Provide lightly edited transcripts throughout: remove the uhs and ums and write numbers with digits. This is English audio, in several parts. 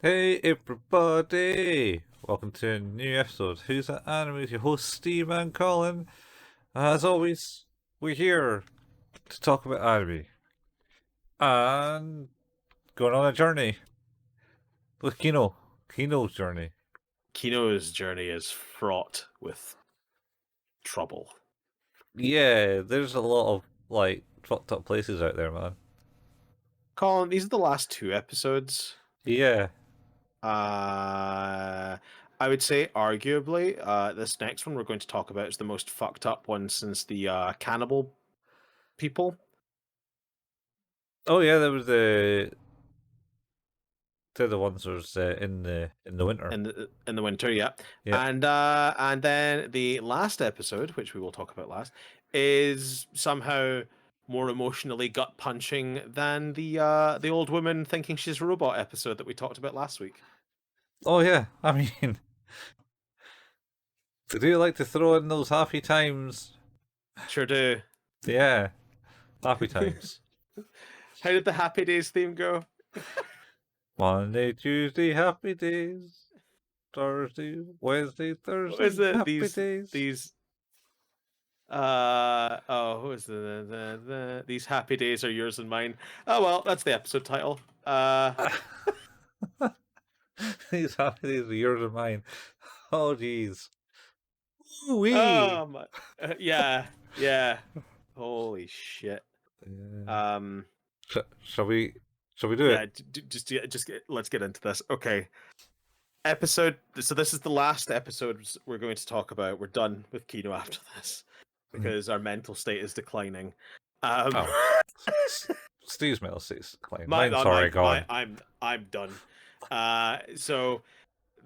Hey everybody! Welcome to a new episode. Who's that anime? With your host Steve and Colin. As always, we're here to talk about anime and going on a journey with Kino's journey. Kino's journey is fraught with trouble. Yeah, there's a lot of fucked up places out there, man. Colin, these are the last two episodes. Yeah. I would say, arguably, this next one we're going to talk about is the most fucked up one since the cannibal people. Oh yeah, there was they're the ones that was in the winter. In the winter, yeah. Yeah. And then the last episode, which we will talk about last, is somehow more emotionally gut punching than the old woman thinking she's a robot episode that we talked about last week. Oh yeah. I mean, they do like to throw in those happy times. Sure do. Yeah. Happy times. How did the Happy Days theme go? Monday, Tuesday, happy days. Thursday, Wednesday, What Thursday, is it? happy days. Who is these happy days are yours and mine. Oh well, that's the episode title. These happy days are yours and mine. Oh, jeez. Wee. Yeah. Holy shit. Yeah. Shall we do it? Let's get into this. Okay. Episode. So this is the last episode we're going to talk about. We're done with Kino after this because our mental state is declining. Steve's mental state's declining. I'm done. So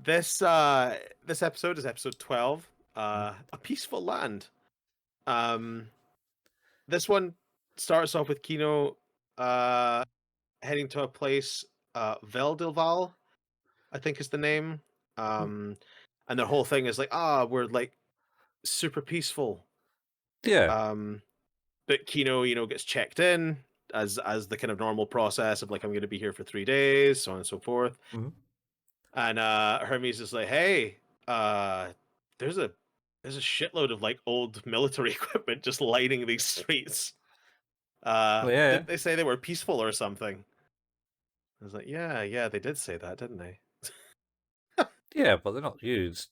this episode is episode 12. A Peaceful Land. This one starts off with Kino heading to a place, Veldilval, I think is the name. And their whole thing is like, we're like super peaceful. Yeah. But Kino, gets checked in as the kind of normal process of like, I'm going to be here for 3 days, so on and so forth. Mm-hmm. And Hermes is like, hey, there's a shitload of like old military equipment just lining these streets. Did they say they were peaceful or something? I was like, yeah, they did say that, didn't they? Yeah, but they're not used.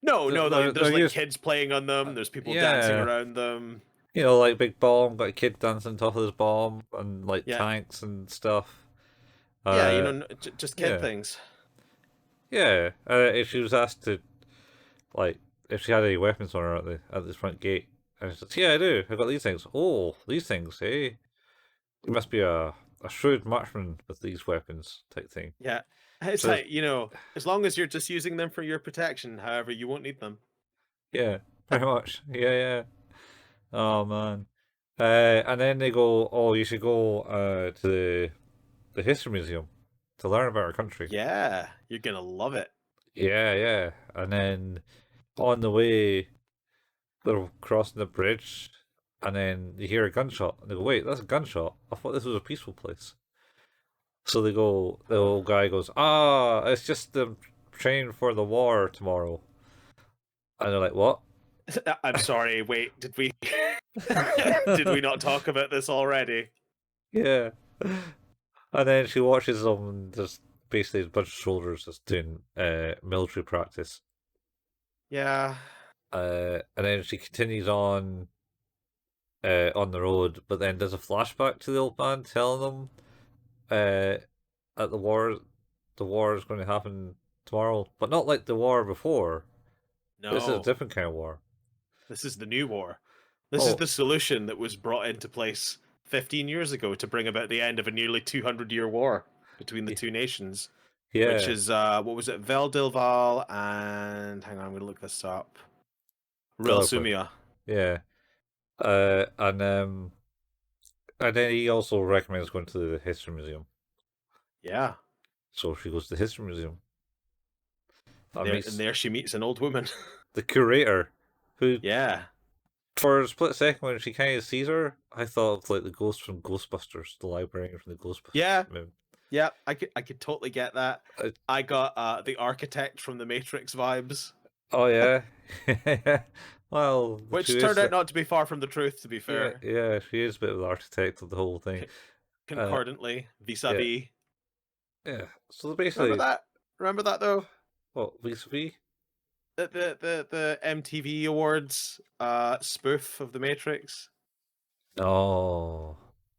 No, there's like kids playing on them. There's people dancing around them. You know, like big bomb, got a kid dancing on top of this bomb, and like tanks and stuff. Just kid things. Yeah, if she was asked to, like, if she had any weapons on her at the front gate, and she says, "Yeah, I do. I got these things. Oh, these things, eh? You must be a shrewd marksman with these weapons," type thing. Yeah, it's so, like, as long as you're just using them for your protection, however, you won't need them. Yeah, pretty much. Yeah. Oh man. And then they go, "Oh, you should go to the history museum to learn about our country." Yeah, you're gonna love it. Yeah. And then on the way, they're crossing the bridge, and then you hear a gunshot, and they go, "Wait, that's a gunshot. I thought this was a peaceful place." So they go. The old guy goes, it's just the train for the war tomorrow." And they're like, "What?" I'm sorry. Wait, did we did we not talk about this already? Yeah. And then she watches them, and there's basically a bunch of soldiers just doing military practice. Yeah. And then she continues on the road, but then there's a flashback to the old man telling them that the war is going to happen tomorrow, but not like the war before. No, this is a different kind of war. This is the new war. This is the solution that was brought into place 15 years ago to bring about the end of a nearly 200-year war between the two nations. Yeah. Which is, what was it? Veldilval and... Hang on, I'm going to look this up. Rilsumia. Yeah. And then he also recommends going to the history museum. Yeah. So she goes to the history museum. And there she meets an old woman. The curator. Who... Yeah. For a split second when she kind of sees her, I thought of like the ghost from Ghostbusters, the librarian from the Ghostbusters movie. Yeah, I could totally get that. Uh, I got the architect from the Matrix vibes, oh yeah. Well, the which truth turned is out that not to be far from the truth, to be yeah, fair. yeah, she is a bit of the architect of the whole thing. C- Uh, Concordantly, yeah, vis-a-vis. yeah. So Remember basically, that? Remember that though? what vis-a-vis? The MTV Awards spoof of the Matrix. No.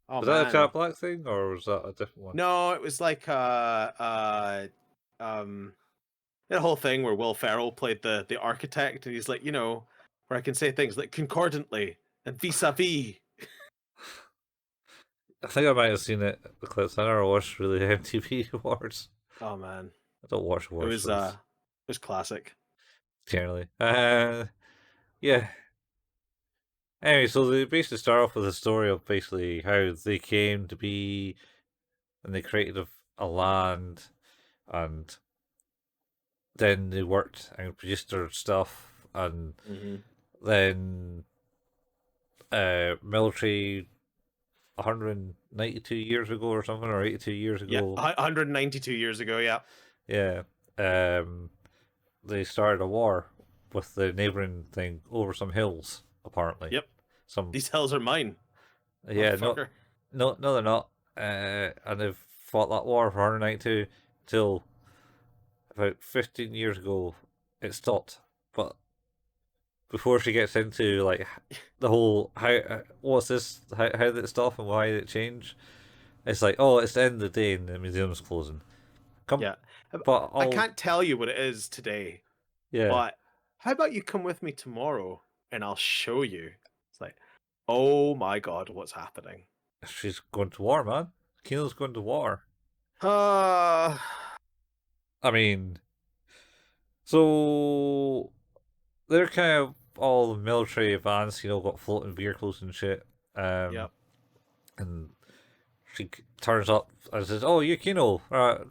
Oh Was that a Jack man. Black thing or was that a different one? No, it was like um the whole thing where Will Ferrell played the architect, and he's like, where I can say things like concordantly and vis-a-vis. I think I might have seen it, the clips. I never watched really MTV awards. Oh man, I don't watch it award was shows classic. generally. Yeah. Anyway, so they basically start off with a story of basically how they came to be and they created a land and then they worked and produced their stuff and Hmm. then military 192 years ago or something or 82 years Yeah, ago, 192 years ago. Yeah. yeah, they started a war with the neighboring thing over some hills apparently. Yep. Some These hills are mine, yeah, no, motherfucker. no, they're not. And they've fought that war for 192 till about 15 years ago. It stopped, but before she gets into like the whole what's this, how did it stop and why did it change? It's like, oh, it's the end of the day and the museum's closing. Come, Yeah. but I I'll can't tell you what it is today, yeah. but how about you come with me tomorrow and I'll show you? It's like, oh my god, what's happening? She's going to war, man. Kino's going to war. Uh, I mean, so they're kind of all military advanced, got floating vehicles and shit. yep. And she turns up and says, "Oh, you Kino,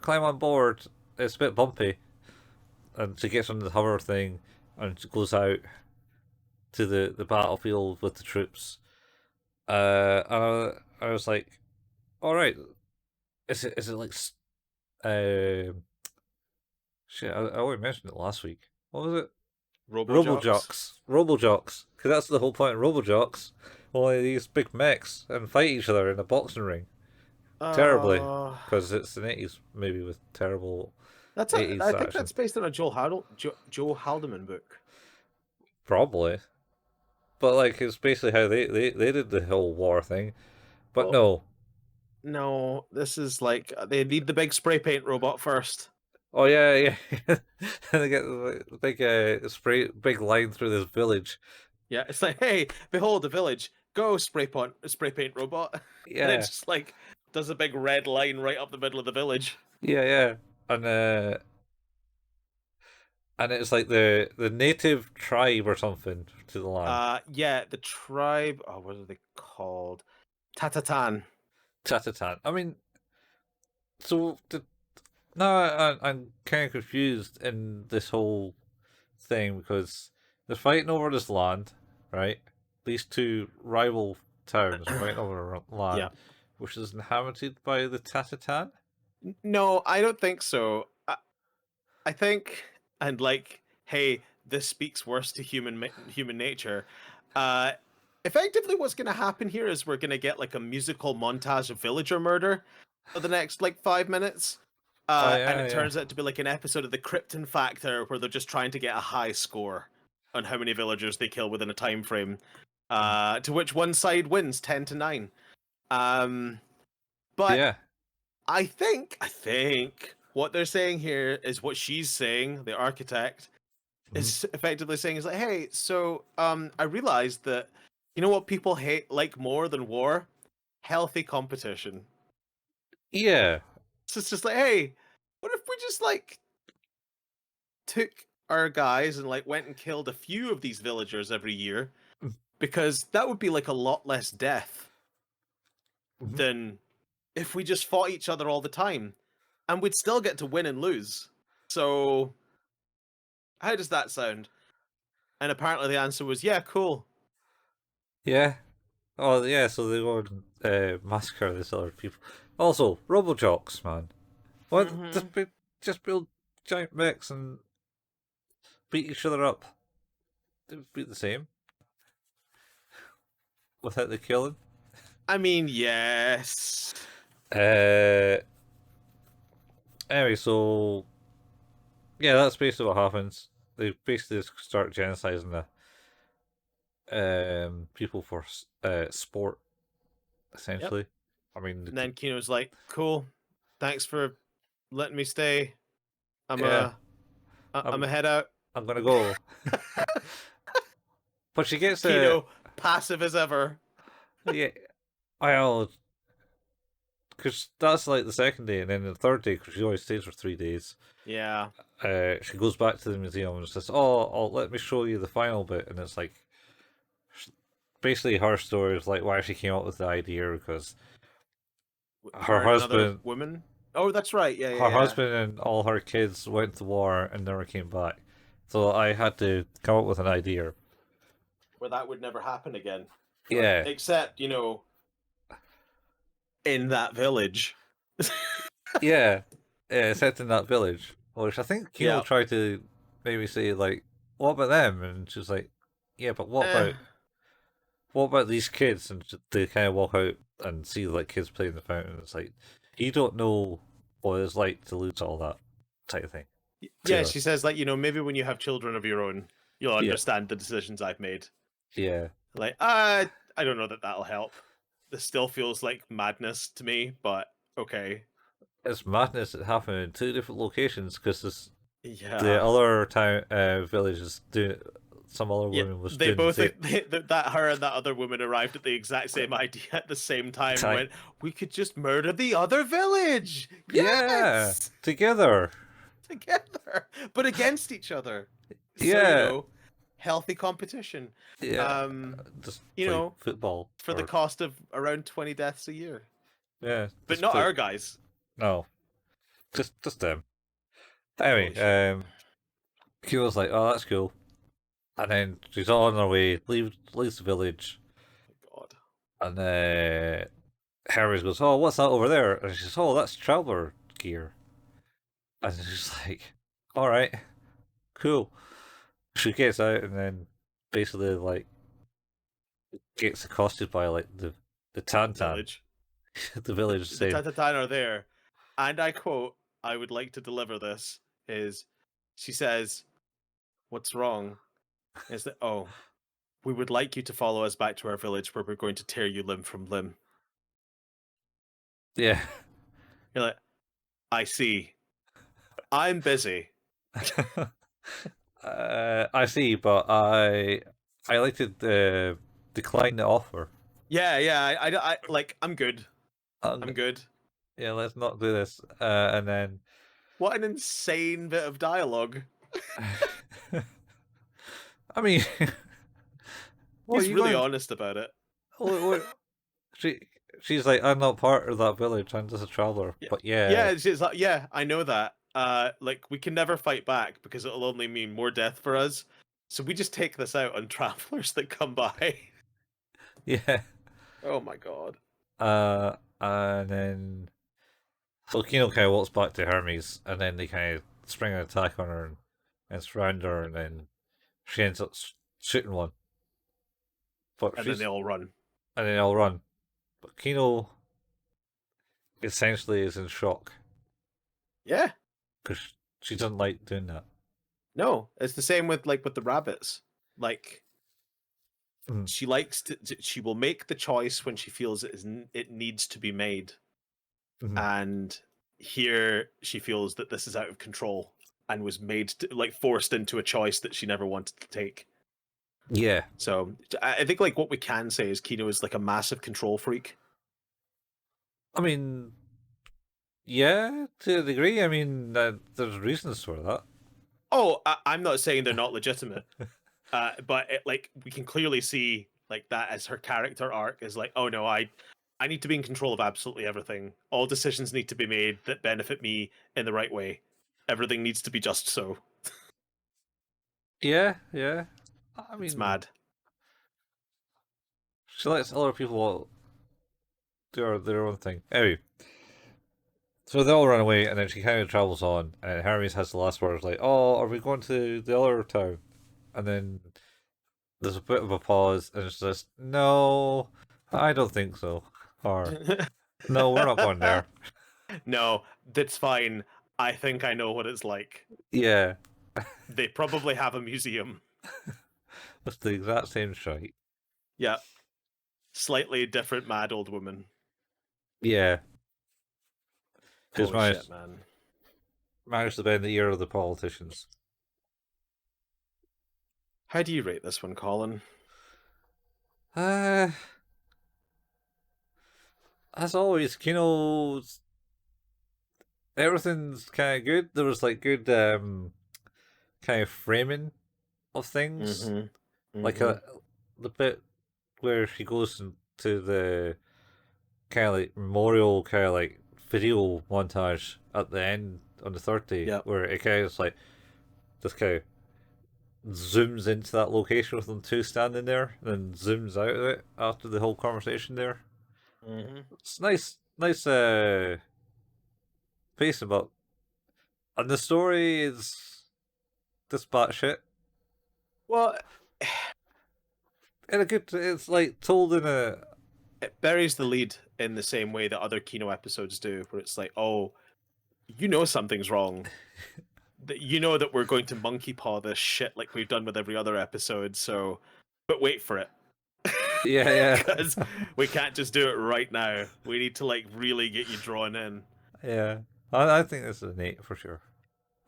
climb on board. It's a bit bumpy." And she gets on the hover thing and she goes out to the battlefield with the troops. And I was like, "All right, is it like shit? I already mentioned it last week. What was it? Robojocks. Robojocks. Because that's the whole point of Robojocks. Only these big mechs and fight each other in a boxing ring terribly Uh, because it's an 80s movie with terrible that's a. 80s I think action. that's based on a Joe Haldeman book. Probably. But like it's basically how they did the whole war thing. But Well, no. no, this is like they need the big spray paint robot first. Oh yeah, yeah. And they get the big big line through this village. Yeah, it's like, hey, behold the village. Go spray paint robot, and it Yeah. just like does a big red line right up the middle of the village. Yeah, yeah. And it's like the native tribe or something to the land. Yeah, the tribe. Oh, what are they called? Tatatan. Chatatan. I mean, so no, I'm kind of confused in this whole thing because they're fighting over this land, right? These two rival towns fighting over Yeah. land, which is inhabited by the Tatatan. No, I don't think so. I think, and like, hey, this speaks worse to human nature. Uh, Effectively, what's going to happen here is we're going to get like a musical montage of villager murder for the next like 5 minutes. Oh And yeah, it yeah. turns out to be like an episode of the Krypton Factor where they're just trying to get a high score on how many villagers they kill within a time frame. Mm. To which one side wins 10-9. Um, but Yeah. I think what they're saying here is what she's saying, the architect, Mhm. is effectively saying is like, hey, so I realized that you know what people hate like more than war? Healthy competition. Yeah. So it's just like, hey, what if we just like took our guys and like went and killed a few of these villagers every year? Because that would be like a lot less death Mhm. than if we just fought each other all the time. And we'd still get to win and lose. So how does that sound? And apparently the answer was, yeah, cool. Yeah. Oh yeah. So they go and massacre these other people. Also, Robojocks, man. What? Mm-hmm. Just build giant mechs and beat each other up. It would be the same without the killing. I mean, yes. Uh, anyway, so yeah, that's basically what happens. They basically start genociding the people for sport, Yep. essentially. I mean, And then Kino's like, "Cool, thanks for letting me stay. I'm yeah, a, I'm I'm a head out." I'm gonna go. But she gets a Kino, passive as ever. yeah. Well, because that's like the second day, and then the third day, because she always stays for 3 days. Yeah. She goes back to the museum and says, "Oh, let me show you the final bit." And it's like basically her story is like why she came up with the idea because her Married another husband, woman. Oh, that's right. Yeah, yeah, her yeah. husband, and all her kids went to war and never came back. So I had to come up with an idea. Where that would never happen again. Yeah, Except, in that village. yeah, yeah. Set in that village, which I think Kino Yeah. tried to maybe say like, "What about them?" And she's like, "Yeah, but Eh. what about these kids?" And they kind of walk out and see like kids playing the fountain. It's like you don't know what it's like to lose all that type of thing. Yeah, To she says, like, maybe when you have children of your own, you'll yeah, understand the decisions I've made. yeah, Like, I don't know that that'll help. This still feels like madness to me, but okay. it's madness that happened in two different locations because the Yeah. other town village is doing some other Yeah, woman was they doing the both same that her and that other woman arrived at the exact same idea at the same time and time. went, "We could just murder the other village." Yeah, Yes, together. together, but against each other. So Yeah, healthy competition. yeah. Um, Just you play know, football for the or cost of around 20 deaths a year, yeah, but just not play. our guys. No, just them. Holy Anyway, shit! Kyo's like, oh, that's cool. And then she's on her way, leaves the village, God. and Hermes goes, "Oh, what's that over there?" And she says, "Oh, that's traveler gear." And she's like, "All right, cool." She gets out and then basically like gets accosted by like the Tantan, Village. the village The saying, Tatatan are there, and I quote, "I would like to deliver this." Is she says, "What's wrong?" Is that, "Oh, we would like you to follow us back to our village where we're going to tear you limb from limb." "Yeah." You're like, "I see. I'm busy." I see, but I like to decline the offer. Yeah, yeah. Like, I'm good. Um, I'm good. yeah, let's not do this. And then What an insane bit of dialogue. I mean, what are He's you really going? honest about it. What, she she's like, I'm not part of that village. I'm just a traveler. Yeah, But yeah, yeah. She's like, yeah, I know that. Like, we can never fight back because it'll only mean more death for us. So we just take this out on travelers that come by. yeah. Oh my god. And then so Kino kind of walks back to Hermes, and then they kind of spring an attack on her and surround her, and then she ends up shooting one. But And then they she's all run. and then I'll run. But Kino essentially is in shock Yeah. because she doesn't like doing that. No, it's the same with with the rabbits. Like, Mm, she likes she will make the choice when she feels it needs to be made. mhm. And here she feels that this is out of control and was made to, like, forced into a choice that she never wanted to take. Yeah, So I think, like, what we can say is Kino is like a massive control freak. I mean, yeah, to a degree. I mean, there's reasons for that. Oh, I'm not saying they're not legitimate, but like, we can clearly see like that as her character arc is like, oh no, I need to be in control of absolutely everything. All decisions need to be made that benefit me in the right way. Everything needs to be just so. Yeah, yeah. I It's mean, mad. she lets other people do their own thing. Anyway, So they all run away, and then she kind of travels on, and Hermes has the last words like, "Oh, are we going to the other town?" And then there's a bit of a pause, and it's just, "No, I don't think so," or "No, we're not going there." No, that's fine. I think I know what it's like. Yeah, They probably have a museum. it's the exact same shite. Yeah, slightly different mad old woman. Yeah, who's Holy shit, man. managed to bend the ear of the politicians. How do you rate this one, Colin? Uh, as always, Kino's everything's kind of good. There was like good kind of framing of things, Mm-hmm. like Mm-hmm. the bit where she goes to the kind of like memorial kind of like video montage at the end on the third day, Yep. where it kind of is like this kind of zooms into that location with them two standing there, and then zooms out of it after the whole conversation there. Mm-hmm. It's nice pacing, but and the story is this batshit Well, in a good. It's like told in a it buries the lead in the same way that other Kino episodes do, where it's like, oh, you know something's wrong. That you know that we're going to monkey paw this shit like we've done with every other episode. So, but wait for it, yeah because we can't just do it right now. We need to like really get you drawn in. yeah. I think this is an 8 for sure,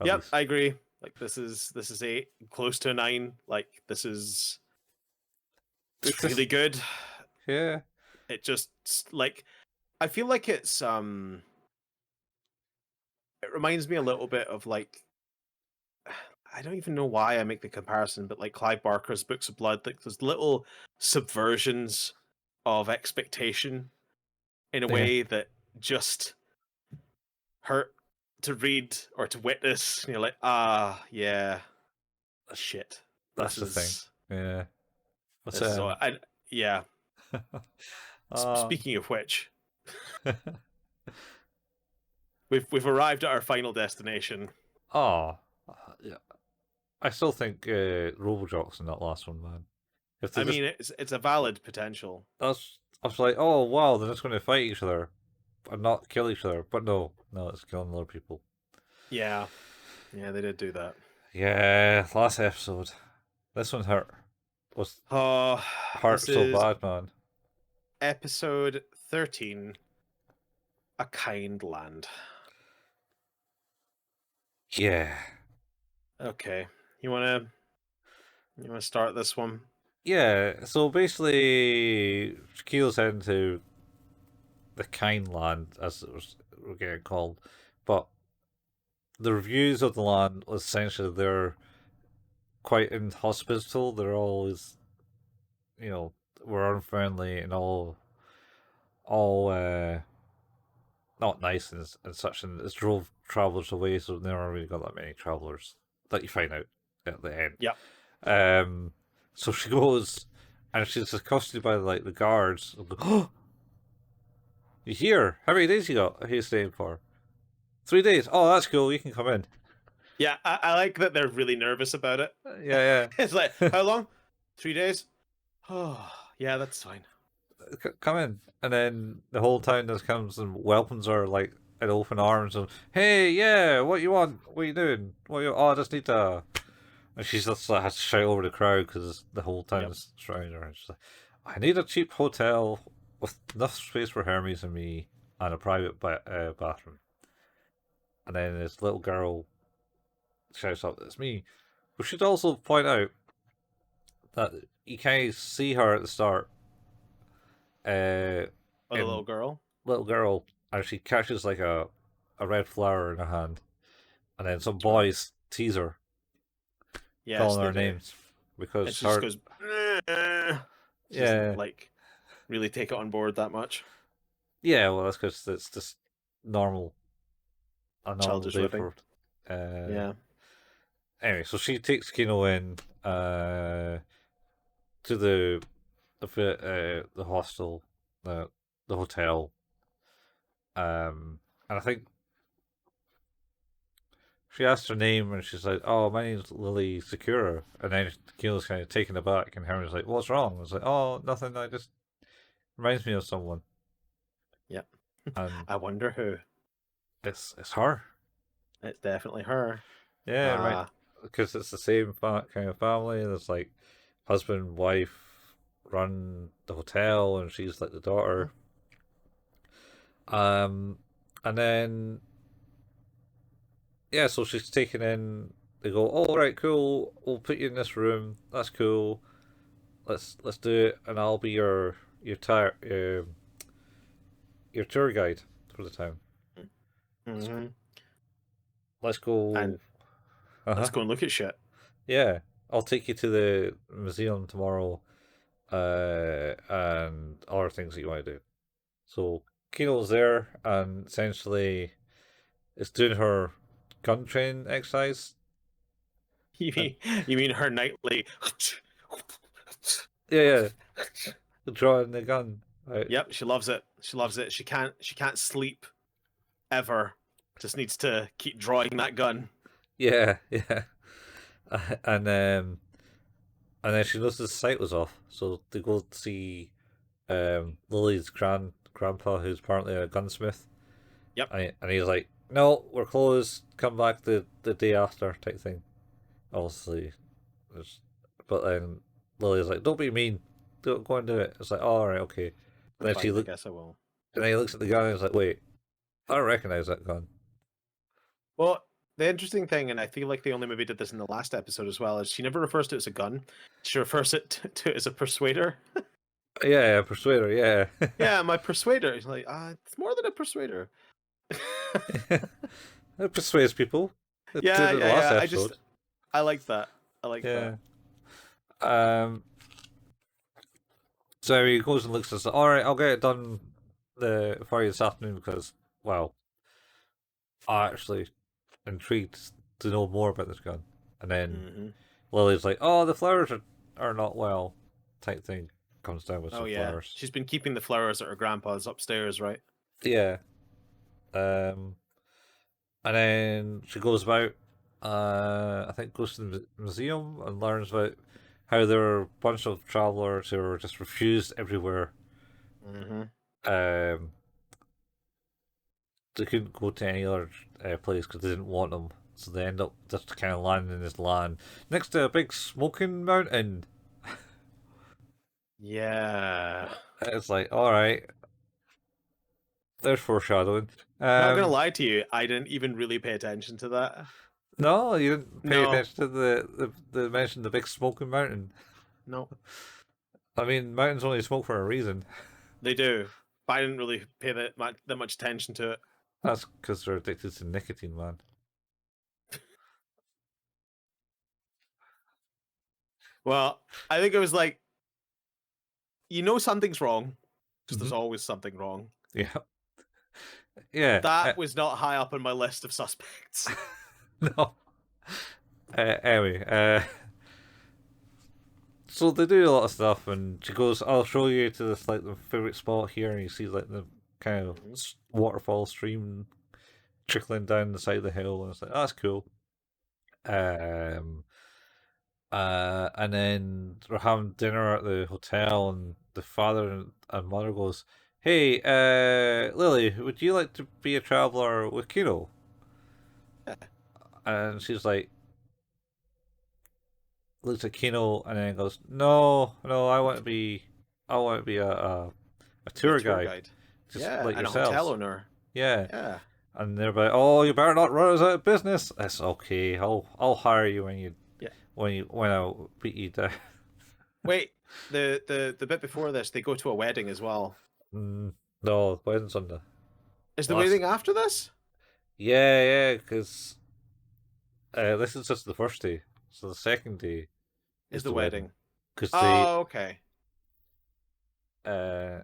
at Yep, least. I agree. Like this is 8, close to a 9. Like this is It's it's just really good. yeah It just like I feel like it reminds me a little bit of like I don't even know why I make the comparison, but like Clive Barker's Books of Blood, like there's little subversions of expectation in a yeah. way that just hurt to read or to witness. You're like, ah, yeah, shit. That's This the thing. is Yeah. What's this is all. Yeah. uh Speaking of which, we've arrived at our final destination. oh yeah. I still think Robojock's in that last one, man. If they I just mean, it's a valid potential. I was like, oh wow, they're just going to fight each other and not kill each other, but no, it's killing other people. Yeah, yeah, they did do that. Yeah, last episode. This one was Oh, hurt this so is bad, man. episode 13, A Kind Land. Yeah, Okay. You wanna start this one? yeah. So basically, Shaquille's heading to the Kind Land, as it was we're getting called, but the reviews of the land essentially they're quite inhospitable. They're always, you know, we're unfriendly and all not nice and such, and it's drove travelers away. So they never really got that many travelers that you find out at the end. Yeah. Um, so she goes and she's accosted by like the guards. Oh, you here? How many days you got? Are you staying for? 3 days. Oh, that's cool. You can come in. Yeah, I like that they're really nervous about it. Yeah, It's like, yeah. how long? 3 days? Oh, yeah, that's fine. Come in. And then the whole town just comes and welcomes her like in open arms and hey, yeah, what you want? What you doing? What you? Oh, I just need to. And she's just like has to shout over the crowd because the whole town Yep. is surrounding her. And she's like, I need a cheap hotel with enough space for Hermes and me and a private bathroom. And then this little girl shouts out, "It's me." We should also point out that you kind of see her at the start, Oh, the in little girl. little girl, and she catches like a red flower in her hand, and then some That's right. boys tease her, Yes, calling they her do. names And because she just her, goes, "Eh." She doesn't yeah, like really take it on board that much. yeah. Well, that's because it's just normal, a normal Childish day living. for. Uh, Yeah. anyway, so she takes Kino in to the hostel, the hotel, and I think she asked her name and she's like, "Oh, my name's Lily Sakura." And then Kino's kind of taken aback, and Hermes like, "What's wrong?" I was like, "Oh, nothing. I just reminds me of someone." Yep. And I wonder who. it's her. It's definitely her. Yeah, right. Uh Because it's the same kind of family. There's like husband, wife run the hotel, and she's like the daughter. Um, and then yeah, so she's taken in. They go, "Oh, right, cool. We'll put you in this room. That's cool. Let's do it, and I'll be your tire your tour guide for the town. Let's hmm let's And go. Uh let's huh. go and look at shit. Yeah, I'll take you to the museum tomorrow. And other things that you want to do." So Kino's there, and essentially is doing her gun training exercise. You And mean you mean her nightly yeah, drawing the gun. Right. Yep, she loves it. She loves it. She can't sleep ever. Just needs to keep drawing that gun. Yeah, yeah. And and then she noticed the sight was off, so they go to see Lily's grandpa, who's apparently a gunsmith, Yep. and he's like, "No, we're closed. Come back the day after," type thing. Obviously, there's, but then Lily's like, "Don't be mean. Go and do it." It's like, "Oh, all right, okay." And then she Fine, I look, guess I will. and then he looks at the gun and he's like, "Wait, I don't recognize that gun." Well, the interesting thing, and I feel like they only maybe did this in the last episode as well, is she never refers to it as a gun. She refers to it as a persuader. Yeah, Persuader. Yeah, Yeah, my persuader. It's like, it's more than a persuader. it persuades people. It did Yeah, it in the yeah, last yeah. episode. I like that. I like that. Yeah. Um. So he goes and looks and says, "All right, I'll get it done for you this afternoon because, well, I'm actually intrigued to know more about this gun." And then hmm Lily's like, "Oh, the flowers are not well," type thing. Comes down with Oh some yeah, flowers. she's been keeping the flowers at her grandpa's upstairs, right? Yeah. Um. And then she goes about, I think, goes to the museum and learns about how there are a bunch of travelers who are just refused everywhere. hmm Um, they couldn't go to any other place because they didn't want them. So they end up just kind of landing in this land next to a big smoking mountain. Yeah. It's like, all right, there's foreshadowing. Not gonna lie to you, I didn't even really pay attention to that. No, you didn't pay No, attention to the mention the big smoking mountain. no, I mean, mountains only smoke for a reason. they do, but I didn't really pay that much attention to it. That's because they're addicted to nicotine, man. Well, I think it was like, something's wrong because Hmm. there's always something wrong. Yeah, yeah. That was not high up on my list of suspects. No. Anyway, so they do a lot of stuff, and she goes, "I'll show you to this like the favorite spot here," and you see like the kind of Mhm. waterfall stream trickling down the side of the hill, and it's like, "Oh, that's cool." Um, and then we're having dinner at the hotel, and the father and mother goes, "Hey, Lily, would you like to be a traveler with Kino?" And she's like, looks at Kino, and then goes, "No, no, I want to be a Be a tour tour guide, guide. just Yeah, like and a hotel yourselves." owner. Yeah, Yeah. and they're like, "Oh, you better not run us out of business." That's okay. I'll hire you Yeah. when I beat you down. Wait, the bit before this, they go to a wedding as well. No, wedding's on the Is the last. wedding after this? Yeah, yeah, because this is just the first day, so the second day Is is the the wedding. wedding? Because they, Oh, okay. uh,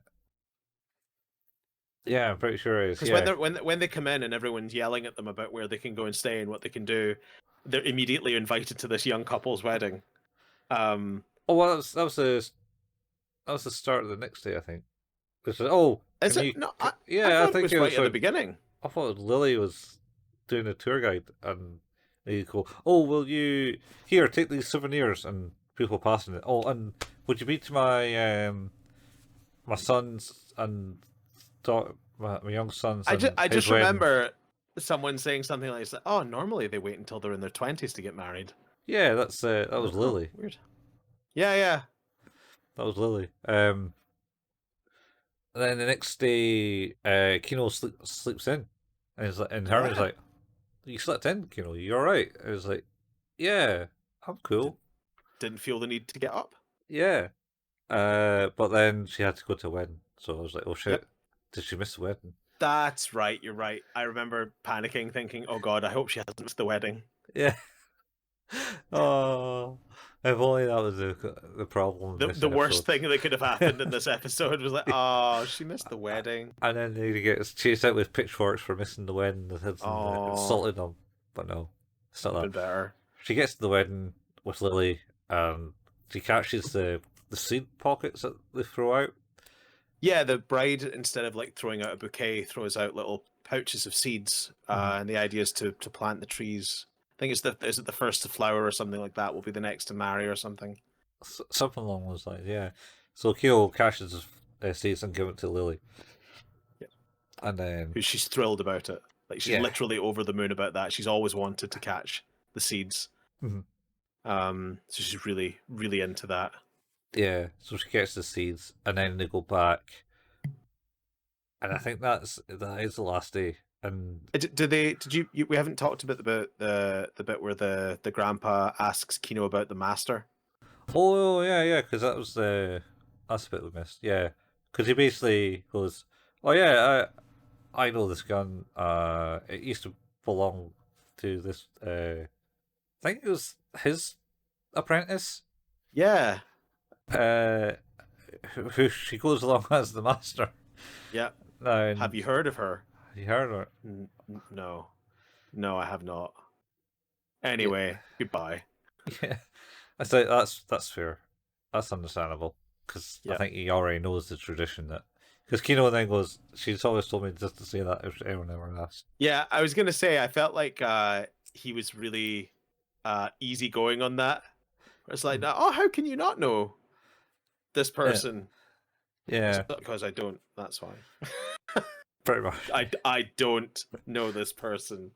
yeah, I'm pretty sure it is. Because when Yeah. they come in and everyone's yelling at them about where they can go and stay and what they can do, they're immediately invited to this young couple's wedding. Oh, well, that was the start of the next day, I think. It's like, oh, Is can it? you? No, I Yeah, I thought it think was it right was at the when beginning. I thought Lily was doing the tour guide, and You go, oh, will you here take these souvenirs and people passing it. Oh, and would you be to my son's and my young son's and I his just wedding? remember someone saying something like, "Oh, normally they wait until they're in their 20s to get married." Yeah, that was Oh, Lily. weird. Yeah, yeah, That was Lily. And then the next day, Kino sleeps in, and Herman's yeah. like, "You slept in, Kino. You all right?" I was like, "Yeah, I'm Did, cool. didn't feel the need to get up. Yeah." But then she had to go to a wedding, so I was like, "Oh Yep. shit, did she miss the wedding?" That's right. You're right. I remember panicking, thinking, "Oh God, I hope she hasn't missed the wedding." Yeah. Oh, if only that was the problem in this The worst episode. thing that could have happened in this episode was like, "Oh, she missed the wedding." And then he gets chased out with pitchforks for missing the wedding and Oh, insulted them. But no, it's not would have that. been better. She gets to the wedding with Lily, and she catches the seed pockets that they throw out. Yeah, the bride, instead of like throwing out a bouquet, throws out little pouches of seeds, Mm-hmm. and the idea is to plant the trees. I think it's the is it the first to flower or something like that will be the next to marry or something. Something along those lines, yeah. So Kyo catches his seeds and give it to Lily, Yeah. and then Who she's thrilled about it. Like she's yeah, literally over the moon about that. She's always wanted to catch the seeds. mm-hmm. So she's really, really into that. Yeah. So she gets the seeds, and then they go back, and I think that is the last day. And Did they? Did you? We haven't talked about the bit where the grandpa asks Kino about the master. oh yeah, because that was the that's the bit we missed. Yeah, because he basically goes, "Oh yeah, I know this gun. It used to belong to this. I think it was his apprentice. Yeah, Uh, who she goes along as the master. yeah. Now, Have and you heard of her? you heard her. No, no, I have not. Yeah, Anyway, goodbye. yeah. I say that's fair. That's understandable because I Yeah, think he already knows the tradition that. Because Kino then goes, she's always told me just to say that if anyone ever asked. yeah. I was gonna say I felt like he was really easygoing on that. It's like, Mm. oh, how can you not know this Yeah, person? It's yeah, not because I don't. That's why. pretty much. I don't know this person.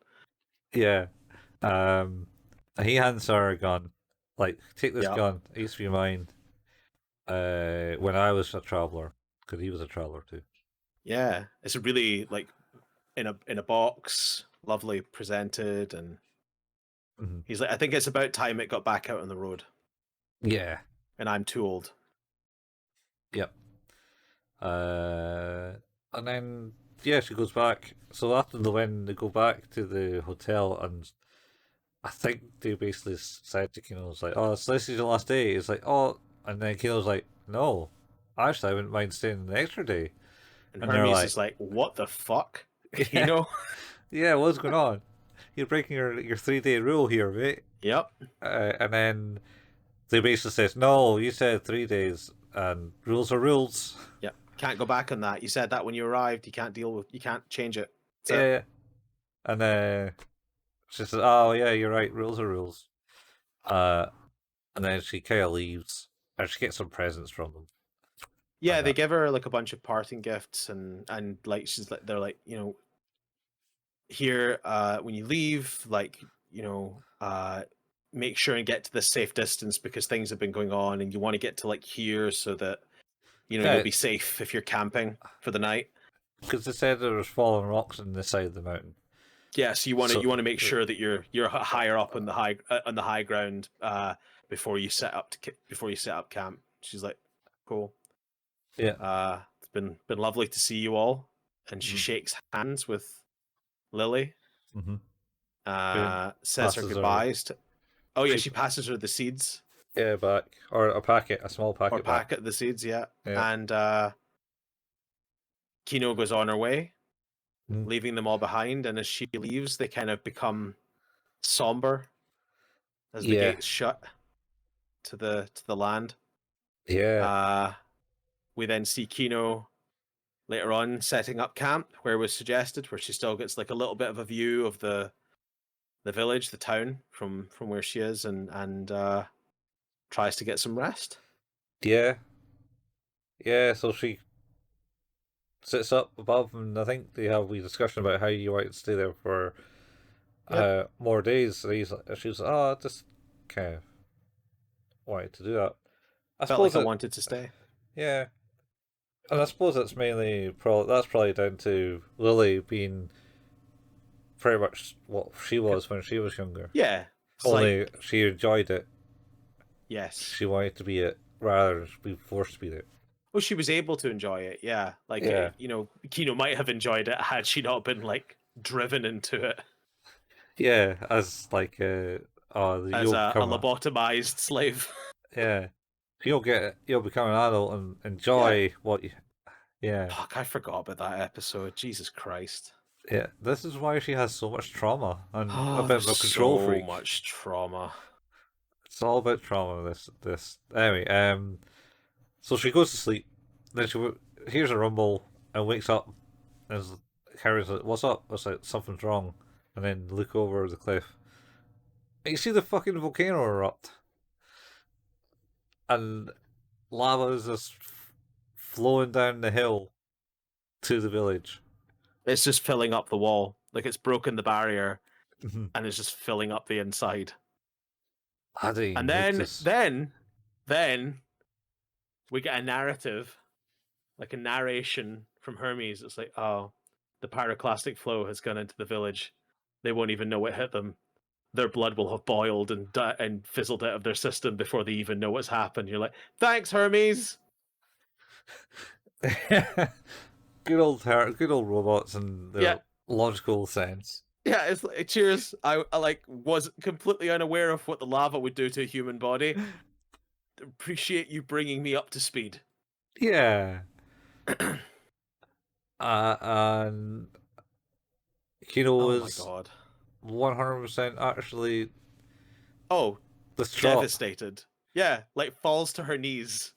Yeah. Um, he hands her a gun. Like, take this Yeah, gun. It used to be mine. When I was a traveler, because he was a traveler too. yeah. It's a really like in a box, lovely presented, and Hmm. he's like, I think it's about time it got back out on the road, Yeah. and I'm too old. Yep. Uh, and then yeah, she goes back. So after the win, they go back to the hotel, and I think they basically said to Kino, "Was like, oh, so this is your last day." It's like, oh, and then Kino's like, "No, actually, I wouldn't mind staying the extra day." And And they're Hermes like, is like, what the fuck, "Yeah, Kino? yeah, what's going on? You're breaking your 3 day rule here, mate." Yep. And then they basically says, "No, you said 3 days, and rules are rules." Yep. Can't go back on that. You said that when you arrived. You can't deal with. You can't change it. That's it. Yeah, and she says, "Oh yeah, you're right. Rules are rules." Uh, and then she kind of leaves, and she gets some presents from them, Yeah, and they that. give her like a bunch of parting gifts, and like she's like they're like, here, when you leave, like, make sure and get to the safe distance because things have been going on, and you want to get to like here so that you'll Yeah, be safe if you're camping for the night. because they said there was fallen rocks on the side of the mountain. Yeah, so So, you want to make sure that you're higher up on the high ground before you set up before you set up camp. She's like, cool. yeah, It's been lovely to see you all, and she mm-hmm. shakes hands with Lily. Mm-hmm. Says her Passes her goodbyes to. Oh yeah, she she passes her the seeds yeah back or a small or packet back. packet the seeds. Yeah, Yeah, and Kino goes on her way, mm. leaving them all behind. And as she leaves, they kind of become somber as the Yeah, gates shut to the land. yeah, Uh, we then see Kino later on setting up camp where it was suggested, where she still gets like a little bit of a view of the the village, the town from where she is, and tries to get some rest. Yeah, yeah. So she sits up above, and I think they have a wee discussion about how you might stay there for Yep. more days. So she's like, oh, I just kind of wanted to do that. I Felt suppose like I it, wanted to stay. yeah, and I suppose it's mainly probably down to Lily being pretty much what she was when she was younger. Yeah. It's like, Only she enjoyed it. yes. She wanted to be it rather than be forced to be it. Well, she was able to enjoy it. Yeah. Like, Yeah, Kino might have enjoyed it had she not been like driven into it yeah. As like, as you'll a become lobotomized slave. yeah. You'll become an adult and Yeah. enjoy what you. Yeah, Fuck, I forgot about that episode. Jesus Christ. yeah. This is why she has so much trauma and a Oh, bit there's of a control so freak. much trauma. It's all about trauma. This anyway. So she goes to sleep. Then hears a rumble and wakes up. And Harry's like, "What's up?" It's like something's wrong. And then look over the cliff. And you see the fucking volcano erupt, and lava is just flowing down the hill to the village. It's just filling up the wall. Like it's broken the barrier Mhm. and it's just filling up the inside. I didn't And even then notice. then then we get a narrative, like a narration from Hermes. It's like, oh, the pyroclastic flow has gone into the village. They won't even know it hit them. Their blood will have boiled and fizzled out of their system before they even know what's happened. You're like, thanks, Hermes. Good old robots and Yeah, their logical sense. yeah. It's like, cheers. I like was completely unaware of what the lava would do to a human body. Appreciate you bringing me up to speed. Yeah. And Kino Oh my was god. 100% actually Oh, distraught. devastated. Yeah, like falls to her knees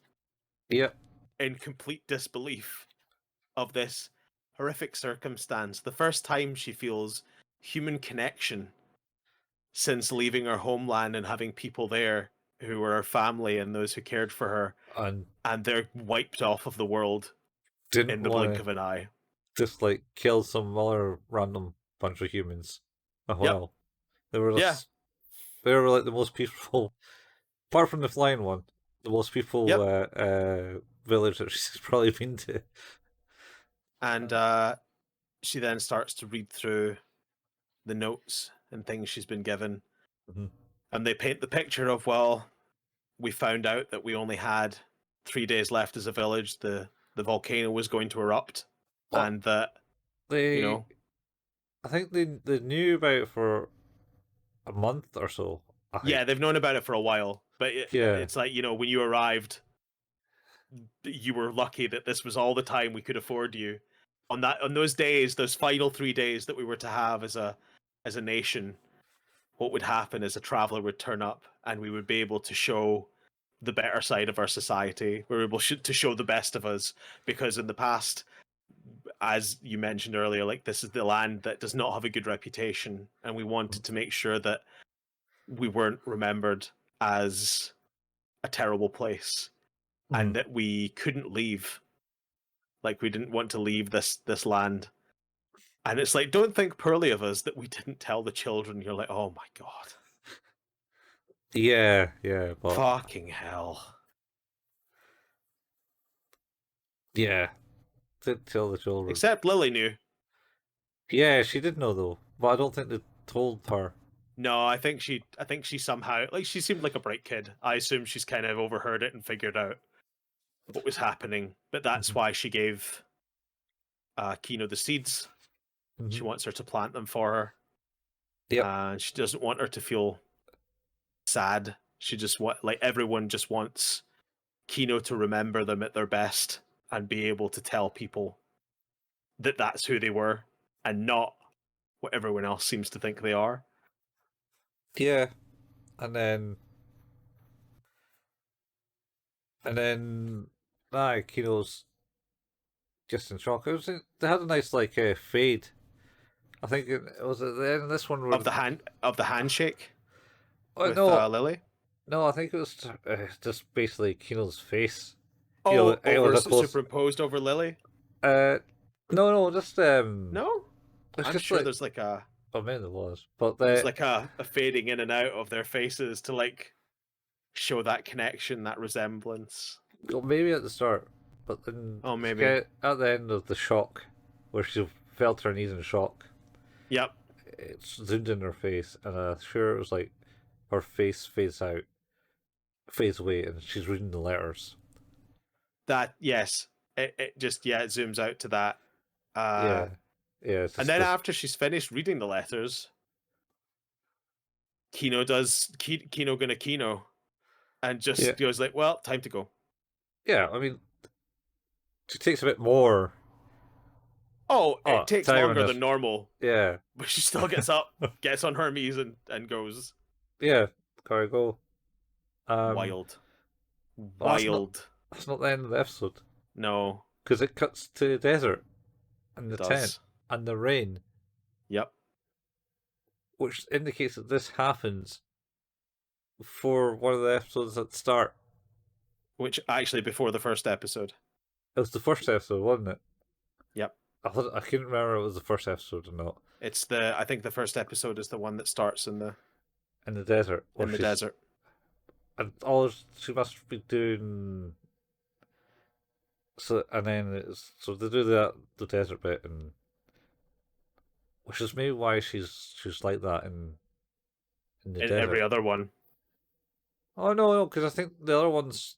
Yep. in complete disbelief of this horrific circumstance. The first time she feels human connection since leaving her homeland and having people there who were her family and those who cared for her, And and they're wiped off of the world didn't in the want blink to of an eye. just like kill some other random bunch of humans as Yep. well. They were Yeah. just, they were like the most peaceful, apart from the flying one, the most peaceful Yep. village that she's probably been to. And she then starts to read through the notes and things she's been given. Mhm. And they paint the picture of, well, we found out that we only had 3 days left as a village. The volcano was going to erupt, But and that you they, know, I think they knew about it for a month or so. I yeah, they've think. known about it for a while. But Yeah. it's like when you arrived, you were lucky that this was all the time we could afford you. On those days, those final 3 days that we were to have as a nation, what would happen is a traveler would turn up, and we would be able to show the better side of our society. We were able to show the best of us, because in the past, as you mentioned earlier, like this is the land that does not have a good reputation, and we wanted to make sure that we weren't remembered as a terrible place, Mhm. and that we couldn't leave. Like we didn't want to leave this land. And it's like, don't think poorly of us that we didn't tell the children. You're like, oh my god, Yeah, yeah, but fucking hell. yeah, did tell the children. Except Lily knew. Yeah, she did know though, but I don't think they told her. No, I think she somehow, like, she seemed like a bright kid. I assume she's kind of overheard it and figured out what was happening. But that's Mhm. why she gave Kino the seeds. Mhm. She wants her to plant them for her. Yep. And she doesn't want her to feel sad. She just like everyone just wants Kino to remember them at their best and be able to tell people that that's who they were and not what everyone else seems to think they are. Yeah, and then and then Kino's just in shock. They had a nice like fade I think it was at the end of this one where of the handshake with no, Lily. no, I think it was just basically Kino's face. Oh, over With a close. superimposed over Lily. Uh, no, just No, it's I'm just sure like there's like a oh man, it was, but there's like a fading in and out of their faces to like show that connection, that resemblance. well, maybe at the start, but then Oh, it's maybe. kind of at the end of the shock, where she fell to her knees in shock. Yep. It zoomed in her face, and I'm sure it was like her face fades away, and she's reading the letters. That yes, it just it zooms out to that. Yeah, yeah. It's And just then this. after she's finished reading the letters, Kino does Kino gonna Kino, and Yeah, just goes like, "Well, time to go." yeah. I mean, she takes a bit more. Oh, it Oh, takes time on longer this. than normal, Yeah, but she still gets up, gets on Hermes, and goes. yeah. Gotta go. Um, Wild, but that's not. wild. That's not the end of the episode No, because it cuts to the desert and it the tent does. and the rain, Yep. which indicates that this happens for one of the episodes at the start. Which actually before the first episode. It was the first episode, wasn't it? Yep. I couldn't remember if it was the first episode or not. It's the I think the first episode is the one that starts In the desert, where in the she's desert. and all she must be doing. So and then so they do the desert bit, and which is maybe why she's like that in the In every desert. other one. Oh no, because I think the other ones.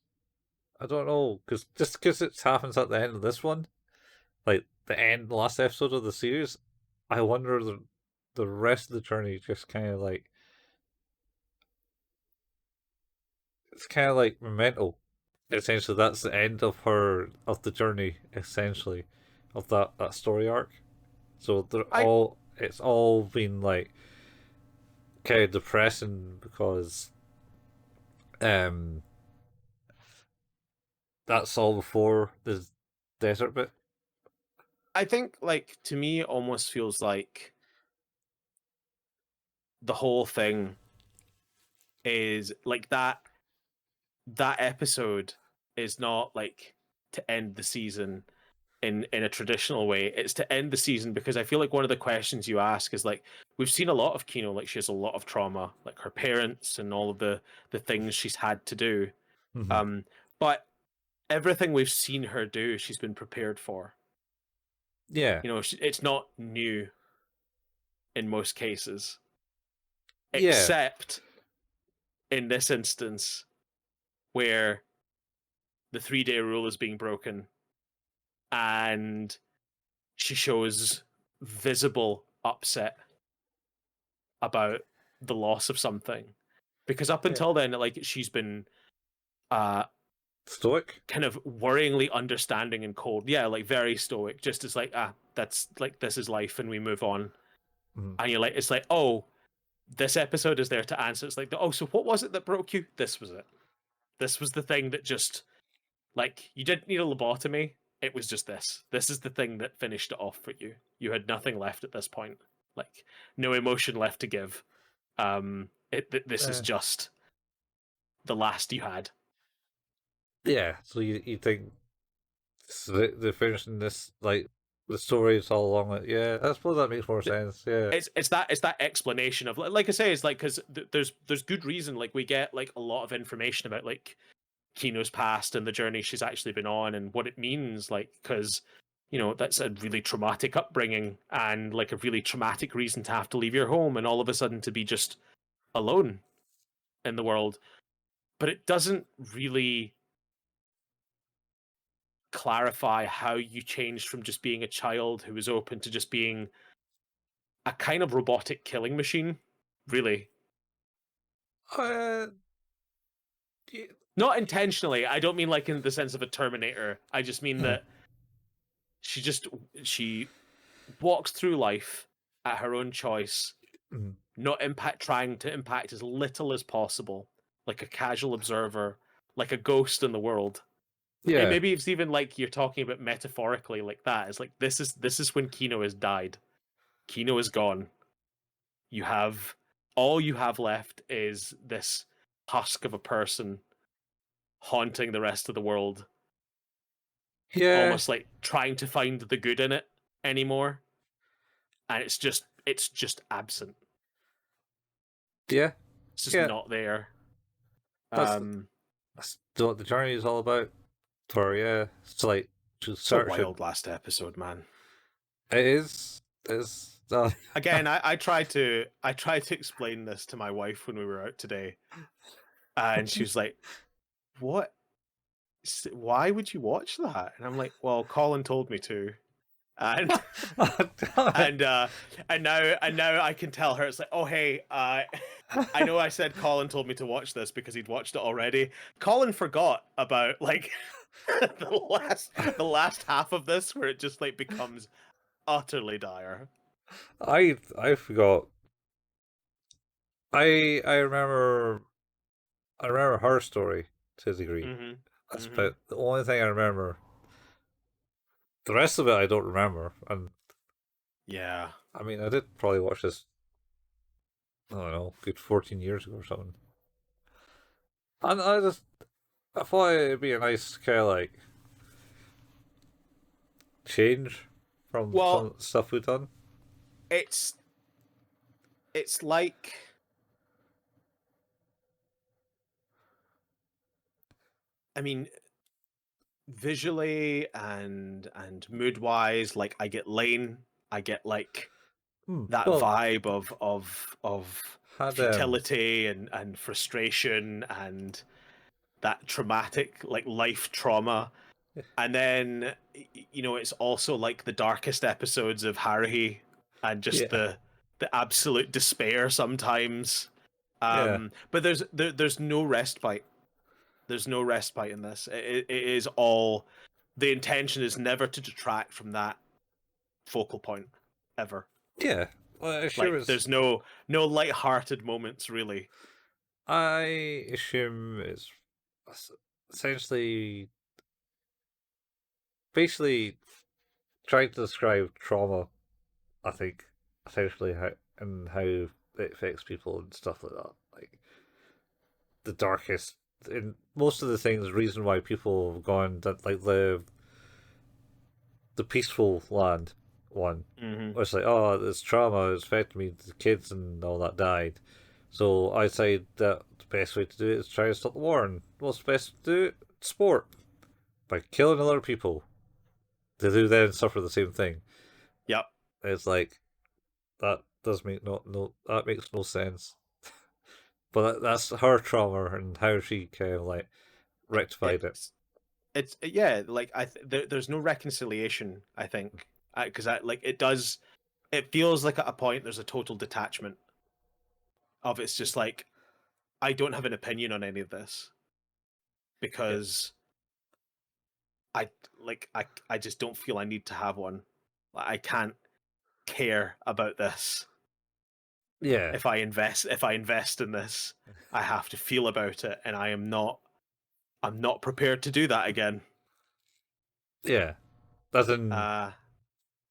I don't know, because just because it happens at the end of this one, like the end last episode of the series, I wonder the rest of the journey just kind of like it's kind of like Memento. Essentially, that's the end of the journey. Essentially, of that story arc. So I it's all been like kind of depressing because um that's all before the desert bit. I think like to me it almost feels like the whole thing is like that episode is not like to end the season in a traditional way. It's to end the season because I feel like one of the questions you ask is like we've seen a lot of Kino, like she has a lot of trauma, like her parents and all of the things she's had to do. Mm-hmm. But everything we've seen her do, she's been prepared for. Yeah, You know, it's not new in most cases, yeah, except in this instance where the 3-day rule is being broken and she shows visible upset about the loss of something. Because up yeah. until then, like she's been uh Stoic. kind of worryingly understanding and cold. Yeah, like very stoic, just as like, that's like this is life and we move on. Mm. And you're like, it's like, oh, this episode is there to answer. It's like, oh, so what was it that broke you? This was it. This was the thing that just like you didn't need a lobotomy. It was just this. This is the thing that finished it off for you. You had nothing left at this point. Like no emotion left to give. This is just the last you had. Yeah, so you think they're finishing this like the story is all along it? Yeah, I suppose that makes more sense. Yeah. It's that explanation of like I say, it's like because there's good reason. Like we get like a lot of information about like Kino's past and the journey she's actually been on and what it means. Like because you know that's a really traumatic upbringing and like a really traumatic reason to have to leave your home and all of a sudden to be just alone in the world. But it doesn't really clarify how you changed from just being a child who was open to just being a kind of robotic killing machine, really. Uh, yeah. Not intentionally. I don't mean like in the sense of a Terminator. I just mean that she walks through life at her own choice, not trying to impact as little as possible, like a casual observer, like a ghost in the world. And Yeah. maybe it's even like you're talking about metaphorically like that. It's like this is when Kino has died. Kino is gone. All you have left is this husk of a person haunting the rest of the world, Yeah, almost like trying to find the good in it anymore, and it's just absent. yeah, It's just yeah. not there. That's Um, that's what the journey is all about. For yeah, it's like just it's a searching. wild last episode, man. It is. It's Again, I tried to explain this to my wife when we were out today, and she was like, "What? Why would you watch that?" And I'm like, "Well, Colin told me to." And and now I can tell her, it's like, oh hey, I know I said Colin told me to watch this because he'd watched it already. Colin forgot about like the last half of this where it just like becomes utterly dire. I forgot. I remember her story to a degree. Mm-hmm. That's Mm-hmm. about the only thing I remember. The rest of it I don't remember. And Yeah. I mean, I did probably watch this. I don't know, good 14 years ago or something. And I thought it'd be a nice kind of like change from some Well, of the stuff we've done. it's it's like, I mean, visually and mood wise, like I get Lane, I get like that Well, vibe of had futility and frustration and that traumatic like life trauma. And then it's also like the darkest episodes of Haruhi and just yeah, the absolute despair sometimes. yeah, But there's no respite. There's no respite in this. It is all, the intention is never to detract from that focal point ever. yeah. Well, I assume Like it's. there's no light-hearted moments really. I assume it's essentially, basically trying to describe trauma. I think essentially how and how it affects people and stuff like that. Like the darkest in most of the things, reason why people have gone that like the peaceful land one. Mm-hmm. Where it's like, oh, this trauma has affected me, the kids and all that died. So I say that the best way to do it is try to stop the war, and what's the best to do it? Sport. By killing other people. They do then suffer the same thing. Yep. It's like that does make no that makes no sense. But that's her trauma and how she kind of like rectified it. It's yeah, like there's no reconciliation, I think, because I like it does. It feels like at a point there's a total detachment of, it's just like, I don't have an opinion on any of this Yeah, because I just don't feel I need to have one. Like, I can't care about this. yeah, If I invest in this, I have to feel about it, and I'm not prepared to do that again. yeah. That's in Uh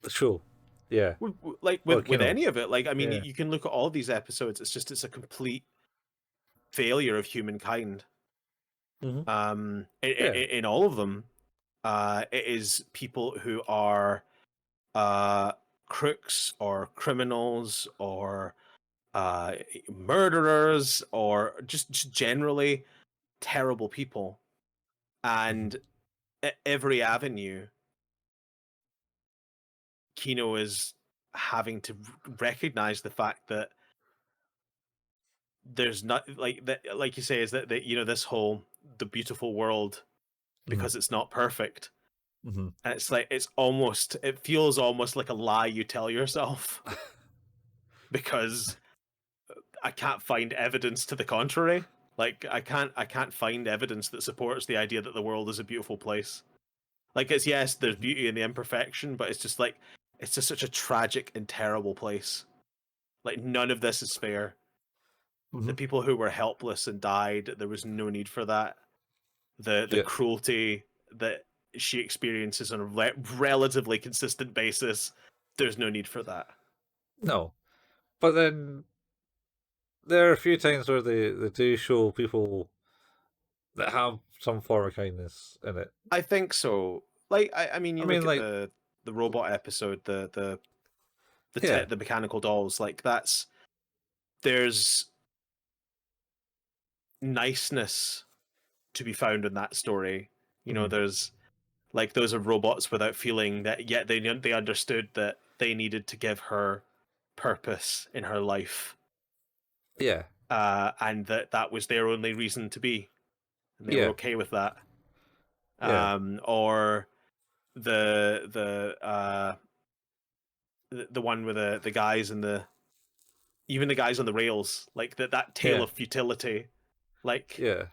the show. Yeah. like Well, with Kino. any of it, like, I mean, Yeah. you can look at all these episodes, it's a complete failure of humankind. Mm-hmm. Yeah. In all of them, it is people who are uh crooks or criminals or uh murderers or just generally terrible people, Mm-hmm. and at every avenue Kino is having to recognize the fact that there's not, like that, like you say, is that this whole, the beautiful world, Mm-hmm. because it's not perfect, Mm-hmm. and it's like, it feels almost like a lie you tell yourself because I can't find evidence to the contrary. Like I can't find evidence that supports the idea that the world is a beautiful place. Like, it's, yes, there's Mm-hmm. beauty in the imperfection, but it's just like, it's just such a tragic and terrible place. Like, none of this is fair. Mm-hmm. The people who were helpless and died, there was no need for that. The Yeah. cruelty that she experiences on a relatively consistent basis, there's no need for that. No, but then there are a few times where they do show people that have some form of kindness in it. I think so. Like I mean, I you look mean, at like, the robot episode, yeah, the mechanical dolls. Like that's there's niceness to be found in that story. You know, mm, there's like those are robots without feeling that, yet they understood that they needed to give her purpose in her life, yeah, and that was their only reason to be, and they were yeah, okay with that. yeah, Or the one with the guys and the even the guys on the rails, like that tale yeah, of futility, like yeah,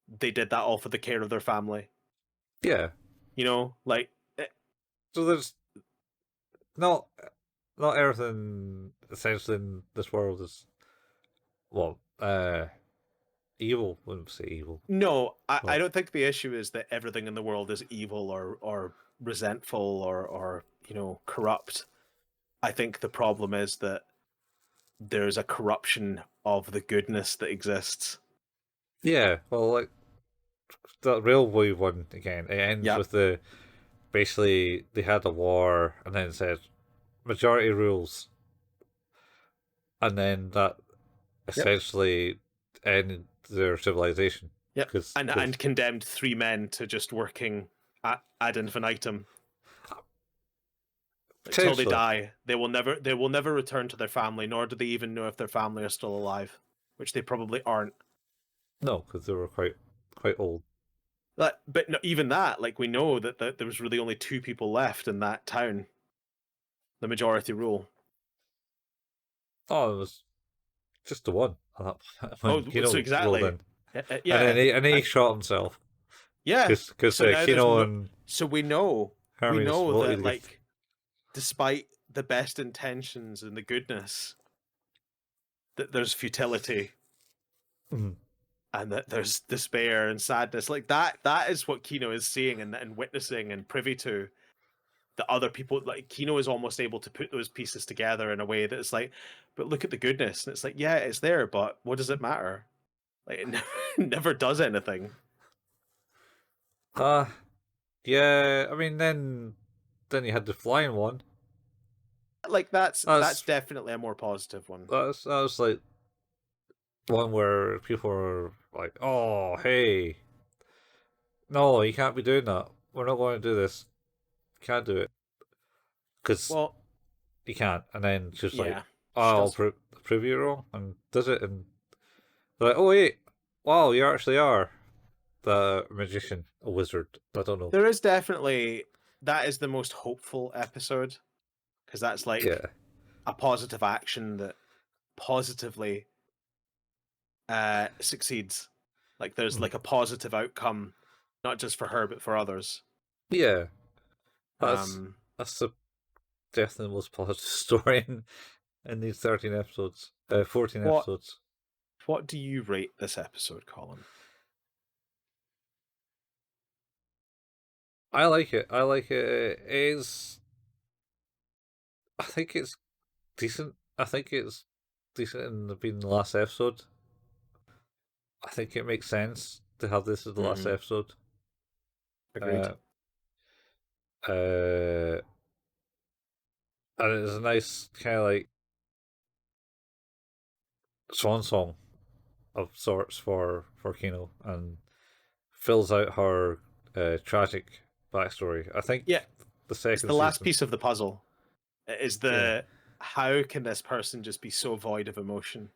they did that all for the care of their family. yeah. You know, like So there's not not everything essentially in this world is, well, evil. Wouldn't say evil. no, I Well, don't think the issue is that everything in the world is evil or resentful or corrupt. I think the problem is that there's a corruption of the goodness that exists. yeah. Well, like the railway one again. It ends Yep, with the basically they had a war and then it said majority rules, and then that yep, essentially ended their civilization yep, because and condemned three men to just working ad infinitum. Like, till they potentially die, they will never return to their family, nor do they even know if their family are still alive, which they probably aren't. no, because they were quite old. But no, even that, like we know that there was really only two people left in that town. The majority rule. Oh, it was just the one when Oh, so Kino rolled exactly. in, and then Yeah, he shot himself yeah. because So now there's Kino no. and So we Hermes know voted that against. like despite the best intentions and the goodness, that there's futility Mm, and that there's despair and sadness. Like that is what Kino is seeing and witnessing and privy to. That other people like Kino is almost able to put those pieces together in a way that it's like, but look at the goodness, and it's like, yeah, it's there, but what does it matter? Like it never does anything. uh yeah. I mean, then you had the flying one. Like that's That's definitely a more positive one. that was like one where people were like, "Oh, hey, no, you can't be doing that. We're not going to do this. Can't do it because Well, you can't." And then she's like, yeah, "Oh, she I'll does. prove you wrong," and does it, and they're like, "Oh wait, wow, you actually are the magician, a wizard." I don't know. There is definitely that is the most hopeful episode because that's like Yeah. a positive action that positively succeeds. Like there's Mm. like a positive outcome, not just for her but for others. Yeah. That's Um, that's the definitely the most positive story in these 13 episodes. 14 what episodes. what do you rate this episode, Colin? I like it. I like it. It is. I think it's decent. I think it's decent in being the last episode. I think it makes sense to have this as the last Mm-hmm. episode. Agreed. Uh, uh, and it's a nice kind of like swan song of sorts for Kino and fills out her tragic backstory. I Yeah, think the it's second the last season. piece of the puzzle. It is Yeah, the how can this person just be so void of emotion?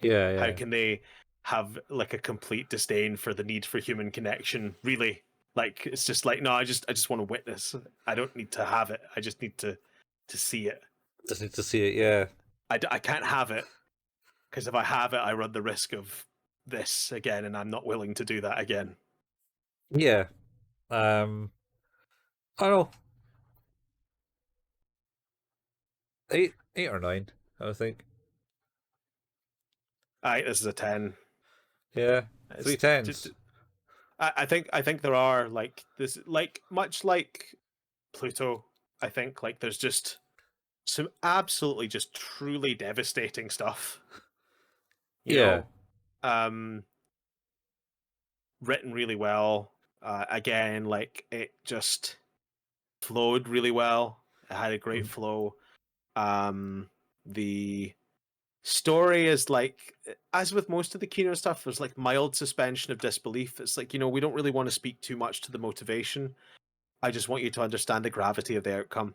yeah, How yeah. can they have like a complete disdain for the need for human connection? Really, like it's just like no, I just want to witness. I don't need to have it. I just need to see it. Just need to see it. Yeah, I can't have it because if I have it, I run the risk of this again, and I'm not willing to do that again. yeah. Um, I don't know, 8 or 9. I think. All right, this is a 10. Yeah, three It's, tens. I think there are like this like much like Pluto. I think like there's just some absolutely just truly devastating stuff. You Yeah. know, um, written really well. Again, like it just flowed really well. It had a great Mhm. flow. The story is like, as with most of the Kino stuff, there's like mild suspension of disbelief. It's like, we don't really want to speak too much to the motivation. I just want you to understand the gravity of the outcome.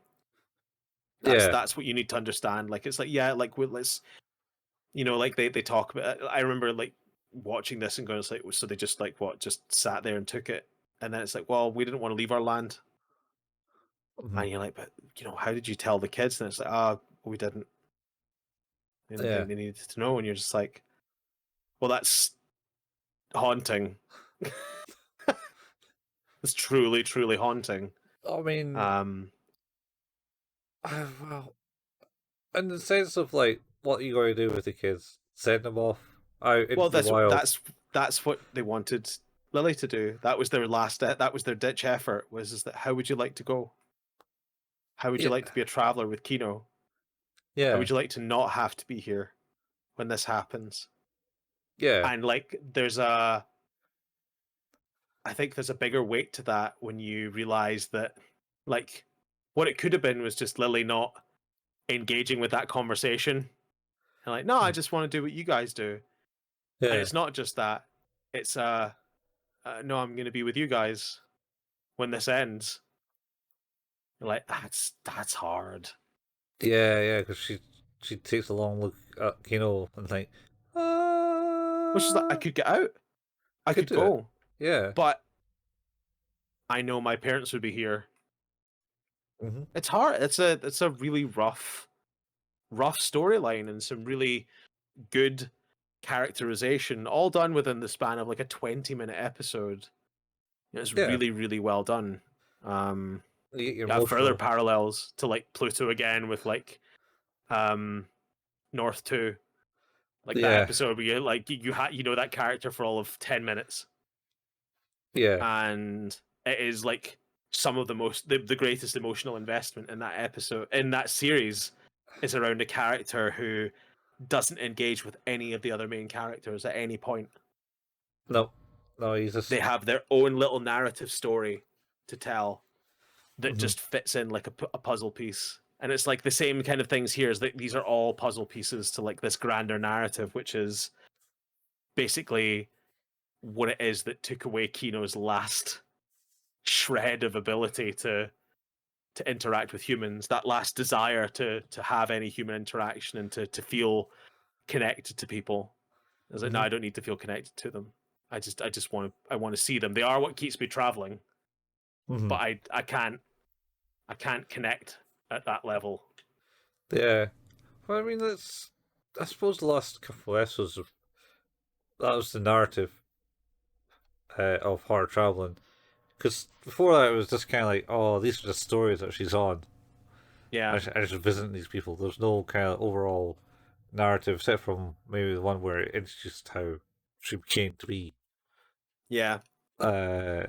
Yeah. That's what you need to understand. Like it's like, yeah, like let's, like they talk about. I remember like watching this and going, it's like, so they just like what, just sat there and took it, and then it's like, well, we didn't want to leave our land, Mhm. and you're like, but how did you tell the kids? And it's like, ah, we didn't, and they Yeah. needed to know, and you're just like, well, that's haunting. It's truly, truly haunting. I mean, Um, well, in the sense of like, what are you going to do with the kids? Send them off out well, into the wild? that's what they wanted Lily to do. That was their that was their ditch effort. Was is that how would you like to go? How would you Yeah. like to be a traveler with Kino? How Yeah. would you like to not have to be here when this happens? Yeah. And like, I think there's a bigger weight to that when you realize that, like, what it could have been was just Lily not engaging with that conversation and like, no, I Mm. just want to do what you guys do. And Yeah. it's not just that. It's no, I'm going to be with you guys when this ends. You're like, that's hard. Yeah. Yeah. Because she takes a long look at Kino and like, Which is like, I ah, could get out, I could could do it. go, Yeah. but I know my parents would be here. Hmm. It's hard. It's a really rough storyline and some really good characterization, all done within the span of like a 20-minute episode. It's Yeah. really, really well done. Um, You get your yeah, further emotional. parallels to like Pluto again with like um North 2. Like that Yeah. episode where you know that character for all of 10 minutes. Yeah. And it is like some of the greatest emotional investment in that episode, in that series, is around a character who doesn't engage with any of the other main characters at any point. No. No. He's They just. have their own little narrative story to tell that Hmm. just fits in like a puzzle piece. And it's like the same kind of things here, is that these are all puzzle pieces to like this grander narrative, which is basically what it is that took away Kino's last shred of ability to interact with humans, that last desire to have any human interaction and to feel connected to people. I was like, no, Hmm. I don't need to feel connected to them. I just want to see them. They are what keeps me traveling, Hmm. but I can't connect at that level. Yeah. Well, I mean, that's. I suppose the last couple of episodes of that was the narrative of her traveling. Because before that, it was just kind of like, oh, these are the stories that she's on. Yeah, I just visiting these people. There's no kind of overall narrative, except from maybe the one where it's just how she came to be. yeah. Uh,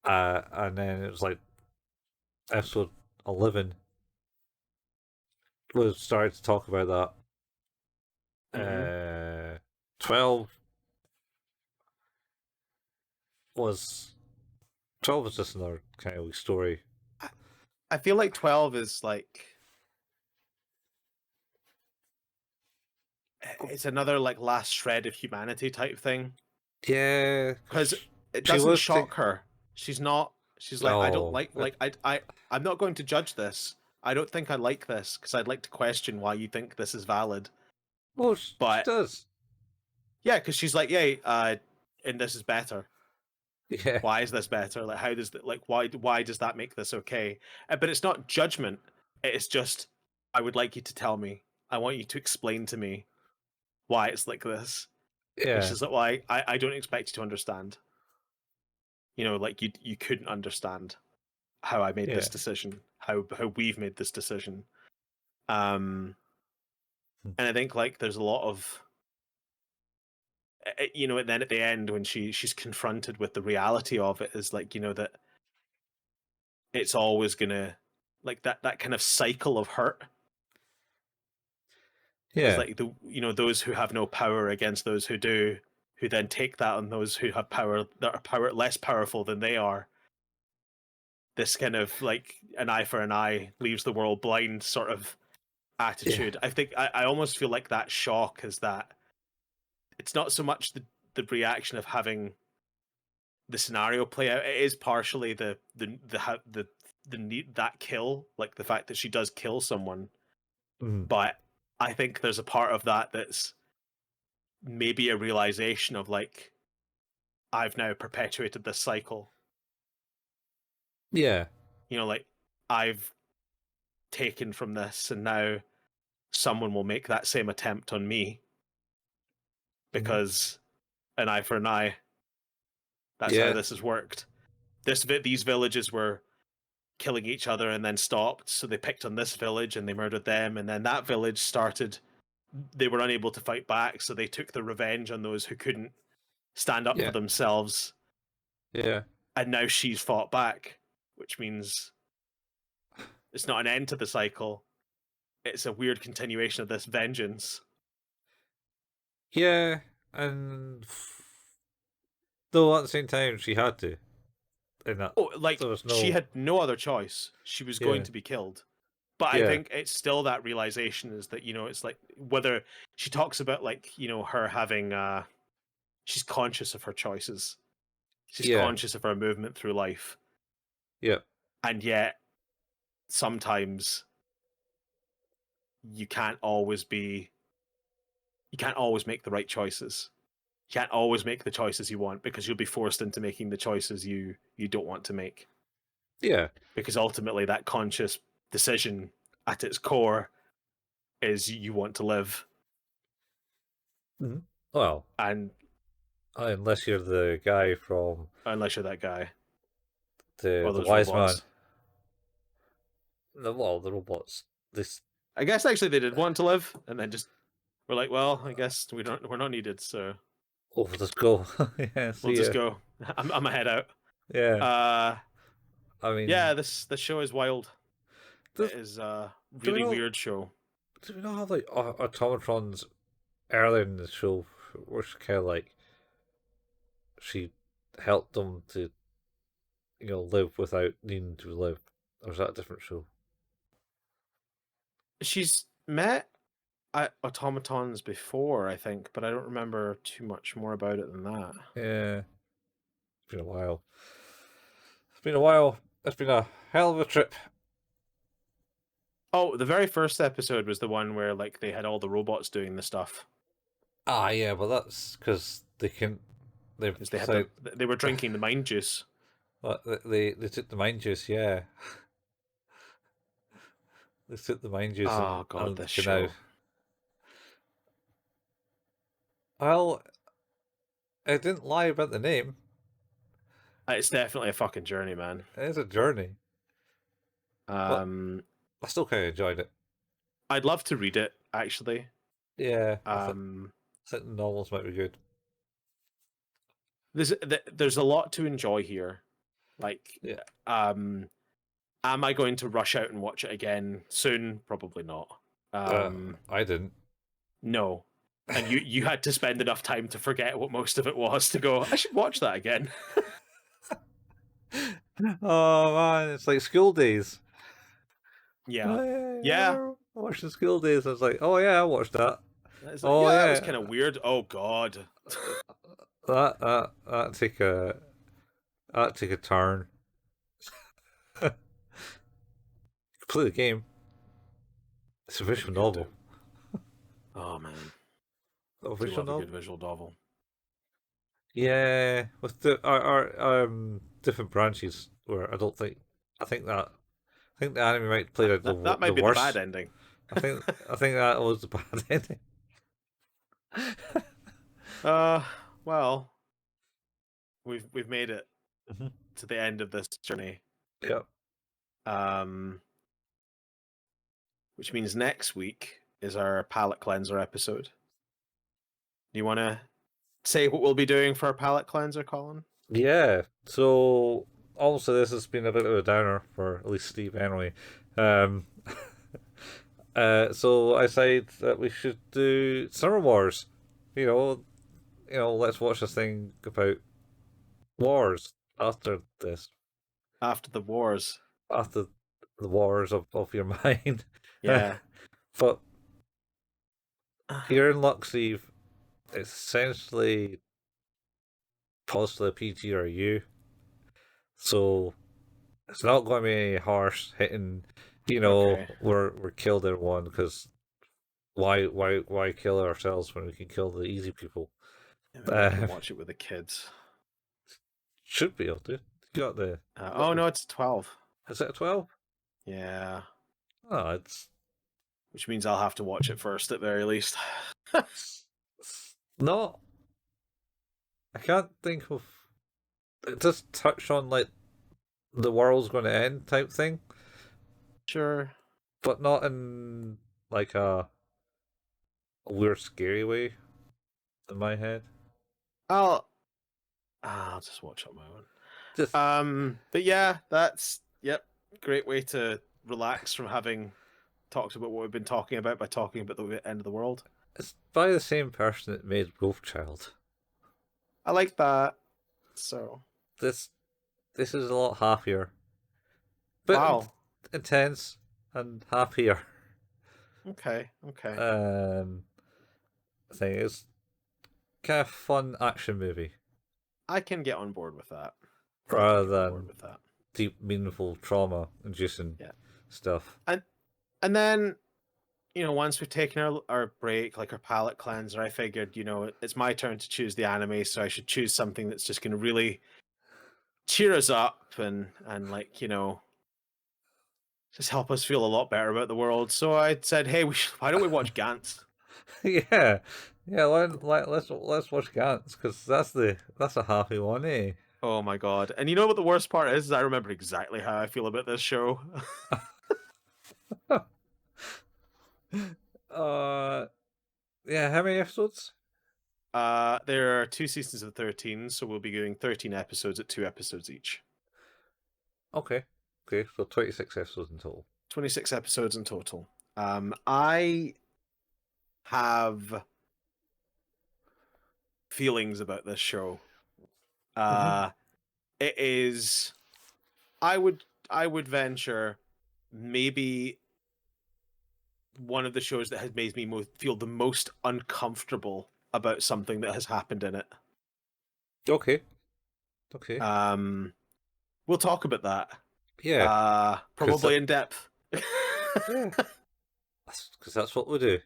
and then it was like episode 11 was started to talk about that. Hmm. 12 was 12 was just another kind of story. I feel like 12 is like, it's another like last shred of humanity type thing, Yeah, because it she doesn't was. shock her. She's not. She's like, I don't Oh, like I'm not going to judge this. I don't think I like this because I'd like to question why you think this is valid. well, she But does. yeah, because she's like, yeah, and this is better. Yeah, Why is this better? Like, how does that, like, why does that make this okay? But it's not judgment. It's just, I would like you to tell me. I want you to explain to me why it's like this. And yeah, she's like, well, I don't expect you to understand. Like you couldn't understand how I made yeah. this decision, how we've made this decision. Um, Hmm. and I think like there's a lot of, and then at the end when she's confronted with the reality of it, is like, that it's always gonna like that kind of cycle of hurt. There's Yeah. like those who have no power against those who do, who then take that on those who have power that are less powerful than they are. This kind of like an eye for an eye leaves the world blind sort of Yeah. attitude. I think I almost feel like that shock is that it's not so much the reaction of having the scenario play out. It is partially the need that kill, like the fact that she does kill someone. Mm. But I think there's a part of that that's maybe a realization of like, I've now perpetuated this cycle. Yeah. Like I've taken from this, and now someone will make that same attempt on me Mm. because an eye for an eye. That's how Yeah. this has worked. These villages were killing each other and then stopped, so they picked on this village and they murdered them, and then that village started. They were unable to fight back, so they took the revenge on those who couldn't stand up for Yeah. themselves. Yeah. And now she's fought back, which means it's not an end to the cycle. It's a weird continuation of this vengeance. Yeah. And though at the same time she had to. And that Oh, like there was she no. had no other choice. She was going Yeah. to be killed. But I Yeah. think it's still that realization is that, it's like whether she talks about like, her having she's conscious of her choices. She's Yeah. conscious of her movement through life. Yeah. And yet sometimes you can't always make the right choices. You can't always make the choices you want because you'll be forced into making the choices you don't want to make. Yeah. Because ultimately that conscious decision at its core is you want to live. Mm. Well, And unless you're the guy from unless you're that guy the or those wise man. robots. The robots. This. I guess actually they did want to live and then just we're like, well, I guess we're not needed, so Oh, let's go. Yeah. we'll See just ya. go. I'm a head out. Yeah. Uh I yeah, mean, this show is wild. It does, is a do we really not weird show. do we not have like automatrons earlier in the show where she kind of like she helped them to live without needing to live, or is that a different show? She's met automatons before, I think, but I don't remember too much more about it than that. Yeah, it's been a while. It's been a while. It's been a hell of a trip. Oh, the very first episode was the one where like they had all the robots doing the stuff Ah, yeah, but that's because they because decided they were drinking the mind juice. they took the mind juice. Yeah, they took the mind juice Oh god, and this can now. show. Well, I didn't lie about the name. It's definitely a fucking journey, man. It is a journey, but Um, I still kind of enjoyed it. I'd love to read it actually. Yeah, Um, I think the novels might be good. there's a lot to enjoy here. Like, Yeah, um, am I going to rush out and watch it again soon? Probably not. Um, I didn't. no. And you had to spend enough time to forget what most of it was to go, I should watch that again. Oh man, it's like school days. Yeah. Oh, yeah, I Yeah. remember watching school days. I was like, oh yeah, I watched that. It's like, Oh yeah, that was yeah, kind of weird. Oh god. that took a turn. Play the game. It's a That'd be visual good novel. too. Oh man. A Do visual love a novel. good visual novel. Yeah, with the our different branches where I think the anime might play out That the might be the bad worst. ending. I think that was the bad ending. Uh well, we've made it Mhm. to the end of this journey. Yep. Um which means next week is our palate cleanser episode. Do you want to say what we'll be doing for our palate cleanser, Colin? Yeah. So obviously this has been a bit of a downer for at least Steve anyway. Um, so I said that we should do Summer Wars. You know, let's watch this thing about wars after this, After the wars. after the wars of your mind. Yeah. But you're in luck, Steve. It's essentially possibly a PG or U, so it's not going to be any harsh hitting. Okay. We're killed everyone because why kill ourselves when we can kill the easy people? Yeah, maybe I can Uh, watch it with the kids. should be able to. You got the Oh no, it's 12. is it a 12? Yeah. Oh, it's, Which means I'll have to watch it first at very least. it's not. I can't think of. It does touch on like the world's going to end type thing, Sure. but not in like a weird, scary way in my head. I'll I'll just watch on my own. Just But yeah, that's yep, great way to relax from having talked about what we've been talking about by talking about the end of the world. it's by the same person that made Wolfchild. I like that. So This this is a lot happier, bit wow. intense and happier. Okay. Okay. Thing is kind of fun action movie I can get on board with that. I can rather get on board than with that. deep, meaningful trauma inducing Yeah. stuff. And then once we've taken our break, like our palate cleanser, I figured, it's my turn to choose the anime, so I should choose something that's just going to really cheer us up and like, just help us feel a lot better about the world. So I said, hey, why don't we watch Gantz? Yeah, yeah. Let's watch Gantz because that's a happy one, eh? Oh my god! And you know what the worst part is? I remember exactly how I feel about this show. uh, yeah. How many episodes? There are 2 seasons of 13, so we'll be doing 13 episodes at 2 episodes each. Okay, okay. So 26 episodes in total. 26 episodes in total. I have feelings about this show. It is. I would venture maybe one of the shows that has made me feel the most uncomfortable about something that has happened in it. Okay, okay. We'll talk about that. Yeah, Probably in depth. yeah, because that's what we do.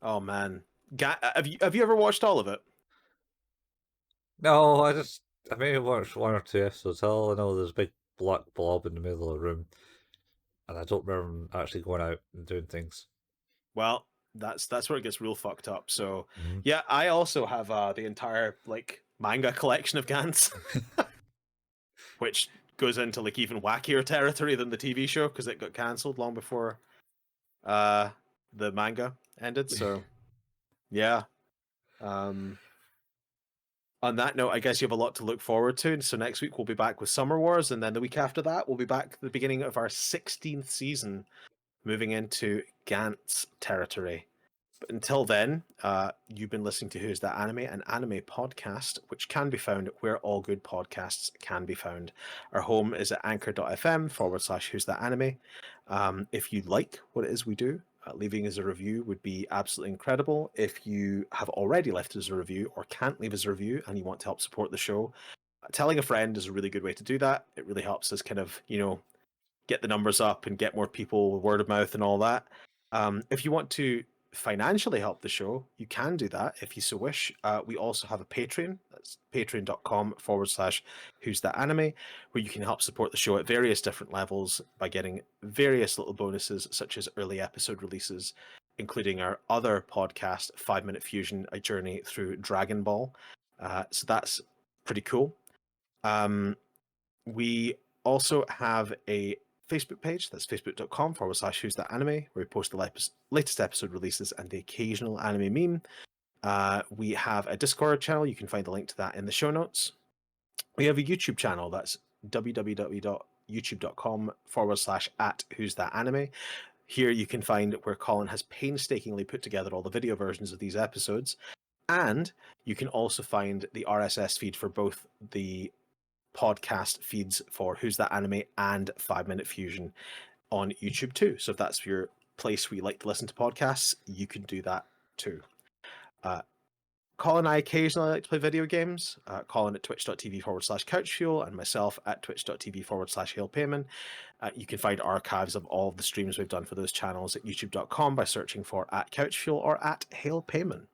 Oh man, have you ever watched all of it? No, I maybe watched one or two episodes. All I know there's a big black blob in the middle of the room, and I don't remember actually going out and doing things. Well, that's where it gets real fucked up. So Mhm. yeah, I also have the entire like manga collection of Gans, which goes into like even wackier territory than the TV show because it got cancelled long before the manga ended. So yeah. Um, on that note, I guess you have a lot to look forward to. So next week we'll be back with Summer Wars, and then the week after that we'll be back at the beginning of our 16th season, moving into Gantz territory. But until then, you've been listening to Who's That Anime, an anime podcast, which can be found where all good podcasts can be found. Our home is at anchor.fm/Who's That Anime. If you like what it is we do, leaving us a review would be absolutely incredible. If you have already left us a review or can't leave us a review and you want to help support the show, telling a friend is a really good way to do that. It really helps us kind of, get the numbers up and get more people, word of mouth and all that. If you want to financially help the show, you can do that if you so wish. We also have a Patreon. That's patreon.com/Who's That Anime, where you can help support the show at various different levels by getting various little bonuses, such as early episode releases, including our other podcast, 5 Minute Fusion, a journey through Dragon Ball. So that's pretty cool. We also have a Facebook page. That's facebook.com/Who's That Anime, where we post the latest episode releases and the occasional anime meme. We have a Discord channel. You can find the link to that in the show notes. We have a YouTube channel. That's youtube.com/at Who's That Anime. Here you can find where Colin has painstakingly put together all the video versions of these episodes. And you can also find the RSS feed for both the podcast feeds for Who's That Anime and 5 Minute Fusion on YouTube too. So if that's your place where you like to listen to podcasts, you can do that too. Colin and I occasionally like to play video games. Colin at twitch.tv/couchfuel and myself at twitch.tv/hailpayman. You can find archives of all of the streams we've done for those channels at youtube.com by searching for @couchfuel or @hailpayman.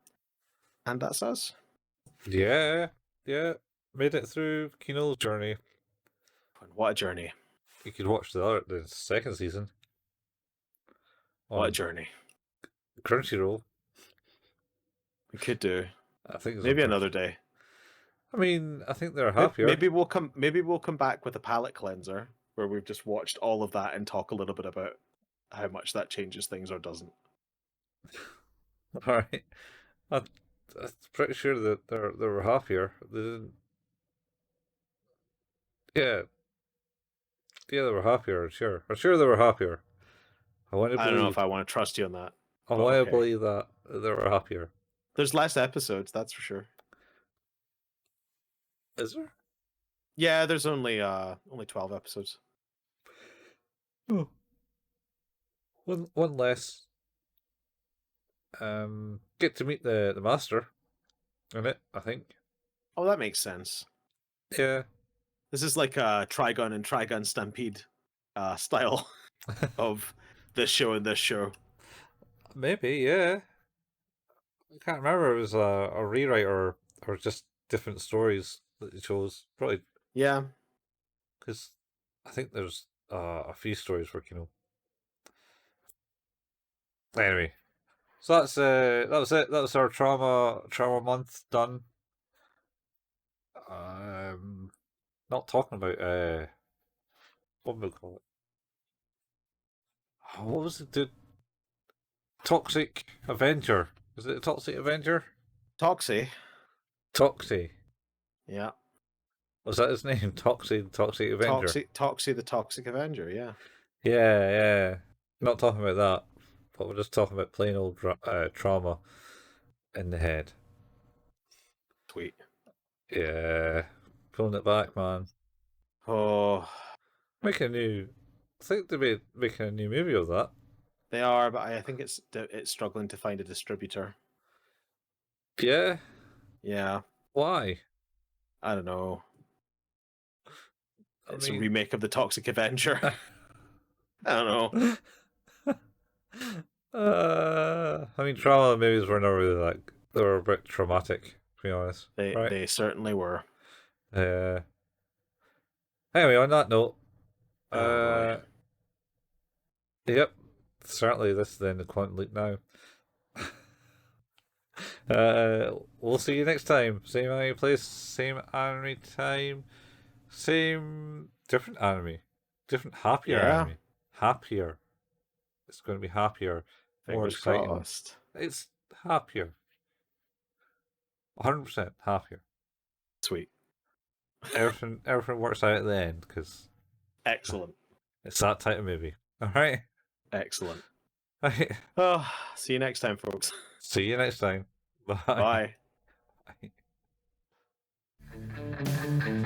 And that's us. Yeah. Made it through Kino Journey. What a journey. You could watch the second season. What a journey. Crunchyroll. We could do. I think maybe another day. I mean, I think they're happier. Maybe we'll come back with a palate cleanser where we've just watched all of that and talk a little bit about how much that changes things or doesn't. All right. I'm pretty sure that they were happier. They didn't. Yeah, they were happier. Sure, I'm sure they were happier. I don't know if I want to trust you on that. I want to believe that they were happier. There's less episodes, that's for sure. Is there? Yeah, there's only 12 episodes. Oh. One less. Get to meet the master in it, I think. Oh, that makes sense. Yeah. This is like a Trigun and Trigun Stampede style of this show and this show. Maybe, yeah. I can't remember if it was a rewrite or just different stories that they chose. Probably. Yeah. Because I think there's a few stories for Kino. Anyway, so that was it. That was our trauma month done. Not talking about what would we call it? Oh, what was it? The Toxic Avenger. Is it a Toxic Avenger? Toxie. Yeah. Was that his name? Toxic Avenger. Toxie the Toxic Avenger, yeah. Yeah. Not talking about that, but we're just talking about plain old trauma in the head. Sweet. Yeah. Pulling it back, man. Oh. I think they'll be making a new movie of that. They are, but I think it's struggling to find a distributor. Yeah? Yeah. Why? I don't know. It's a remake of the Toxic Avenger. I don't know. I mean, trauma movies were not really they were a bit traumatic, to be honest. They certainly were. Anyway, on that note, yep, certainly this is the end of Quantum Leap now. We'll see you next time. Same anime place, same anime time, same different anime, different happier anime. Happier. It's going to be happier, more exciting. Crossed. It's happier. 100% happier. Sweet. Everything works out at the end because. Excellent. It's that type of movie. All right. Excellent. Right. Oh, see you next time, folks. See you next time. Bye. Bye. Bye.